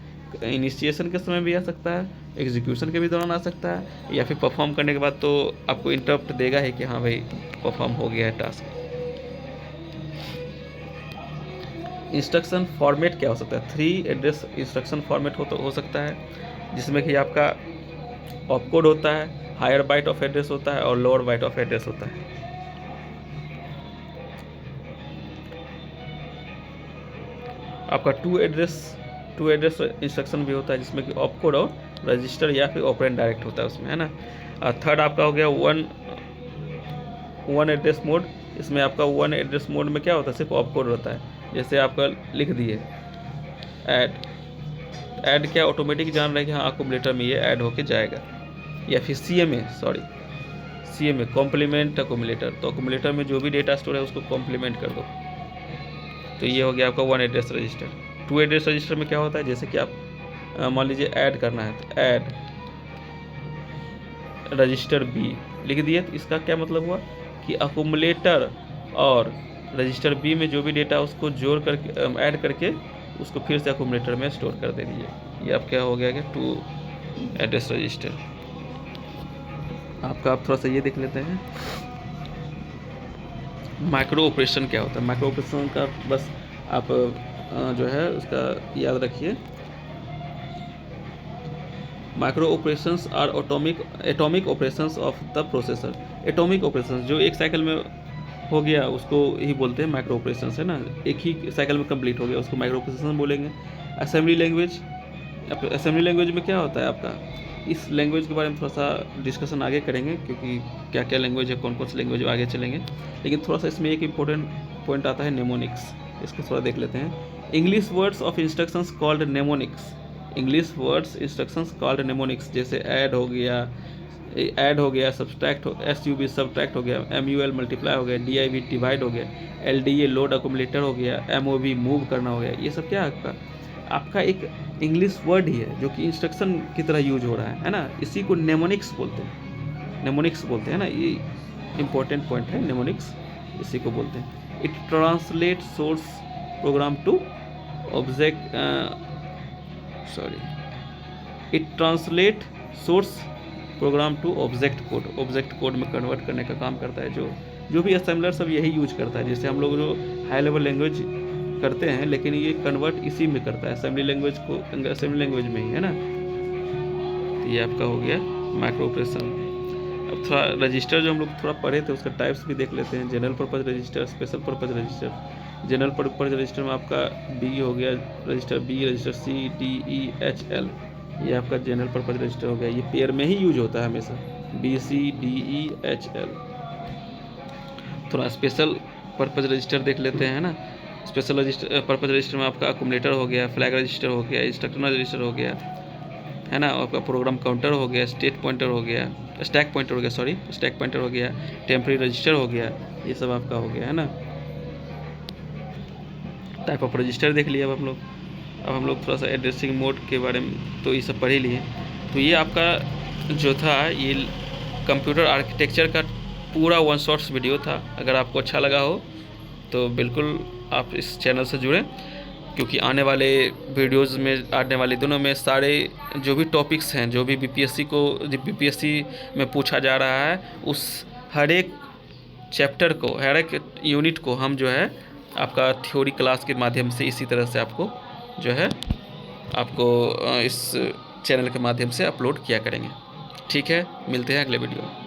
इनिशिएशन के समय भी आ सकता है, एग्जीक्यूशन के भी दौरान आ सकता है, या फिर परफॉर्म करने के बाद तो आपको इंटरप्ट देगा ही कि हाँ भाई परफॉर्म हो गया है टास्क। इंस्ट्रक्शन फॉर्मेट क्या हो सकता है, 3 एड्रेस इंस्ट्रक्शन फॉर्मेट हो सकता है, जिसमें कि आपका ऑपकोड होता है, हायर बाइट ऑफ एड्रेस होता है और लोअर बाइट ऑफ एड्रेस होता है। आपका टू एड्रेस इंस्ट्रक्शन भी होता है, जिसमें कि ऑपकोड और रजिस्टर या फिर ऑपरेंड डायरेक्ट होता है उसमें, है ना। और थर्ड आपका हो गया वन एड्रेस मोड। इसमें आपका 1 एड्रेस मोड में क्या होता है, सिर्फ ऑपकोड होता है। जैसे आपका लिख दिए ऐड क्या ऑटोमेटिक जान रहा है कि हाँ अकुमुलेटर में ये ऐड होके जाएगा, या फिर सीएमए कॉम्प्लीमेंट अकुमुलेटर, तो अकुमुलेटर में जो भी डेटा स्टोर है उसको कॉम्प्लीमेंट कर दो। तो ये हो गया आपका 1 एड्रेस रजिस्टर। 2 एड्रेस रजिस्टर में क्या होता है, जैसे कि आप मान लीजिए ऐड करना है तो ऐड रजिस्टर बी लिख दिए, तो इसका क्या मतलब हुआ कि अकुमुलेटर और रजिस्टर बी में जो भी डेटा उसको जोड़ करके ऐड करके उसको फिर से अकुमुलेटर में स्टोर कर दे दीजिए। ये आप क्या हो गया कि 2 एड्रेस रजिस्टर। आपका आप थोड़ा सा ये देख लेते हैं माइक्रो ऑपरेशन क्या होता है। माइक्रो ऑपरेशन का बस आप जो है उसका याद रखिए। Micro operations are atomic operations of the processor. Atomic operations जो एक साइकिल में हो गया उसको ही बोलते हैं माइक्रो ऑपरेशंस, है ना। एक ही साइकिल में कंप्लीट हो गया उसको माइक्रो ऑपरेशन बोलेंगे। असेंबली लैंग्वेज में क्या होता है आपका, इस लैंग्वेज के बारे में थोड़ा सा डिस्कशन आगे करेंगे, क्योंकि क्या क्या लैंग्वेज है, कौन कौन सी लैंग्वेज आगे चलेंगे। लेकिन थोड़ा सा इसमें एक इम्पोर्टेंट पॉइंट आता है नेमोनिक्स, इसको थोड़ा देख लेते हैं। English words of instructions called mnemonics. English words instructions called mnemonics, जैसे ऐड हो गया, सब्सट्रैक्ट SUB सब्सट्रैक्ट हो गया, MUL मल्टीप्लाई हो गया, DIV डिवाइड हो गया, LDA लोड अकुमुलेटर हो गया, MOV मूव करना हो गया। ये सब क्या है आपका एक इंग्लिश वर्ड ही है जो कि इंस्ट्रक्शन की तरह यूज हो रहा है ना। इसी को नेमोनिक्स बोलते हैं ना। ये इंपॉर्टेंट पॉइंट है, नेमोनिक्स इसी को बोलते हैं। It translate source program to object code में कन्वर्ट करने का काम करता है। जो भी असेंबलर सब यही यूज करता है। जैसे हम लोग जो हाई लेवल लैंग्वेज करते हैं, लेकिन ये कन्वर्ट इसी में करता है, असेंबली लैंग्वेज में ही, है ना। तो ये आपका हो गया माइक्रो ऑपरेशन। अब थोड़ा रजिस्टर जो हम लोग थोड़ा पढ़े थे उसका टाइप्स भी देख लेते हैं। General purpose register, special purpose register. General purpose register में आपका बी हो गया रजिस्टर बी, रजिस्टर CDEHL, ये आपका जनरल पर्पज रजिस्टर हो गया। ये पेयर में ही यूज होता है हमेशा, BCDEHL। थोड़ा स्पेशल पर्पज रजिस्टर देख लेते हैं ना। स्पेशल पर्पज रजिस्टर में आपका अकुमुलेटर हो गया, फ्लैग रजिस्टर हो गया, इंस्ट्रक्शनल रजिस्टर हो गया, है ना। आपका प्रोग्राम काउंटर हो गया, स्टैक पॉइंटर हो गया, टेम्परेरी रजिस्टर हो गया। ये सब आपका हो गया, है ना। टाइप ऑफ रजिस्टर देख लिया अब हम लोग थोड़ा सा एड्रेसिंग मोड के बारे में तो ये सब पढ़ ही लिए। तो ये आपका जो था ये कंप्यूटर आर्किटेक्चर का पूरा 1 शॉर्ट्स वीडियो था। अगर आपको अच्छा लगा हो तो बिल्कुल आप इस चैनल से जुड़ें, क्योंकि आने वाले वीडियोज़ में, आने वाले दिनों में सारे जो भी टॉपिक्स हैं, जो भी बीपीएससी में पूछा जा रहा है, उस हर एक चैप्टर को, हर एक यूनिट को हम जो है आपका थ्योरी क्लास के माध्यम से इसी तरह से आपको जो है इस चैनल के माध्यम से अपलोड किया करेंगे। ठीक है, मिलते हैं अगले वीडियो में।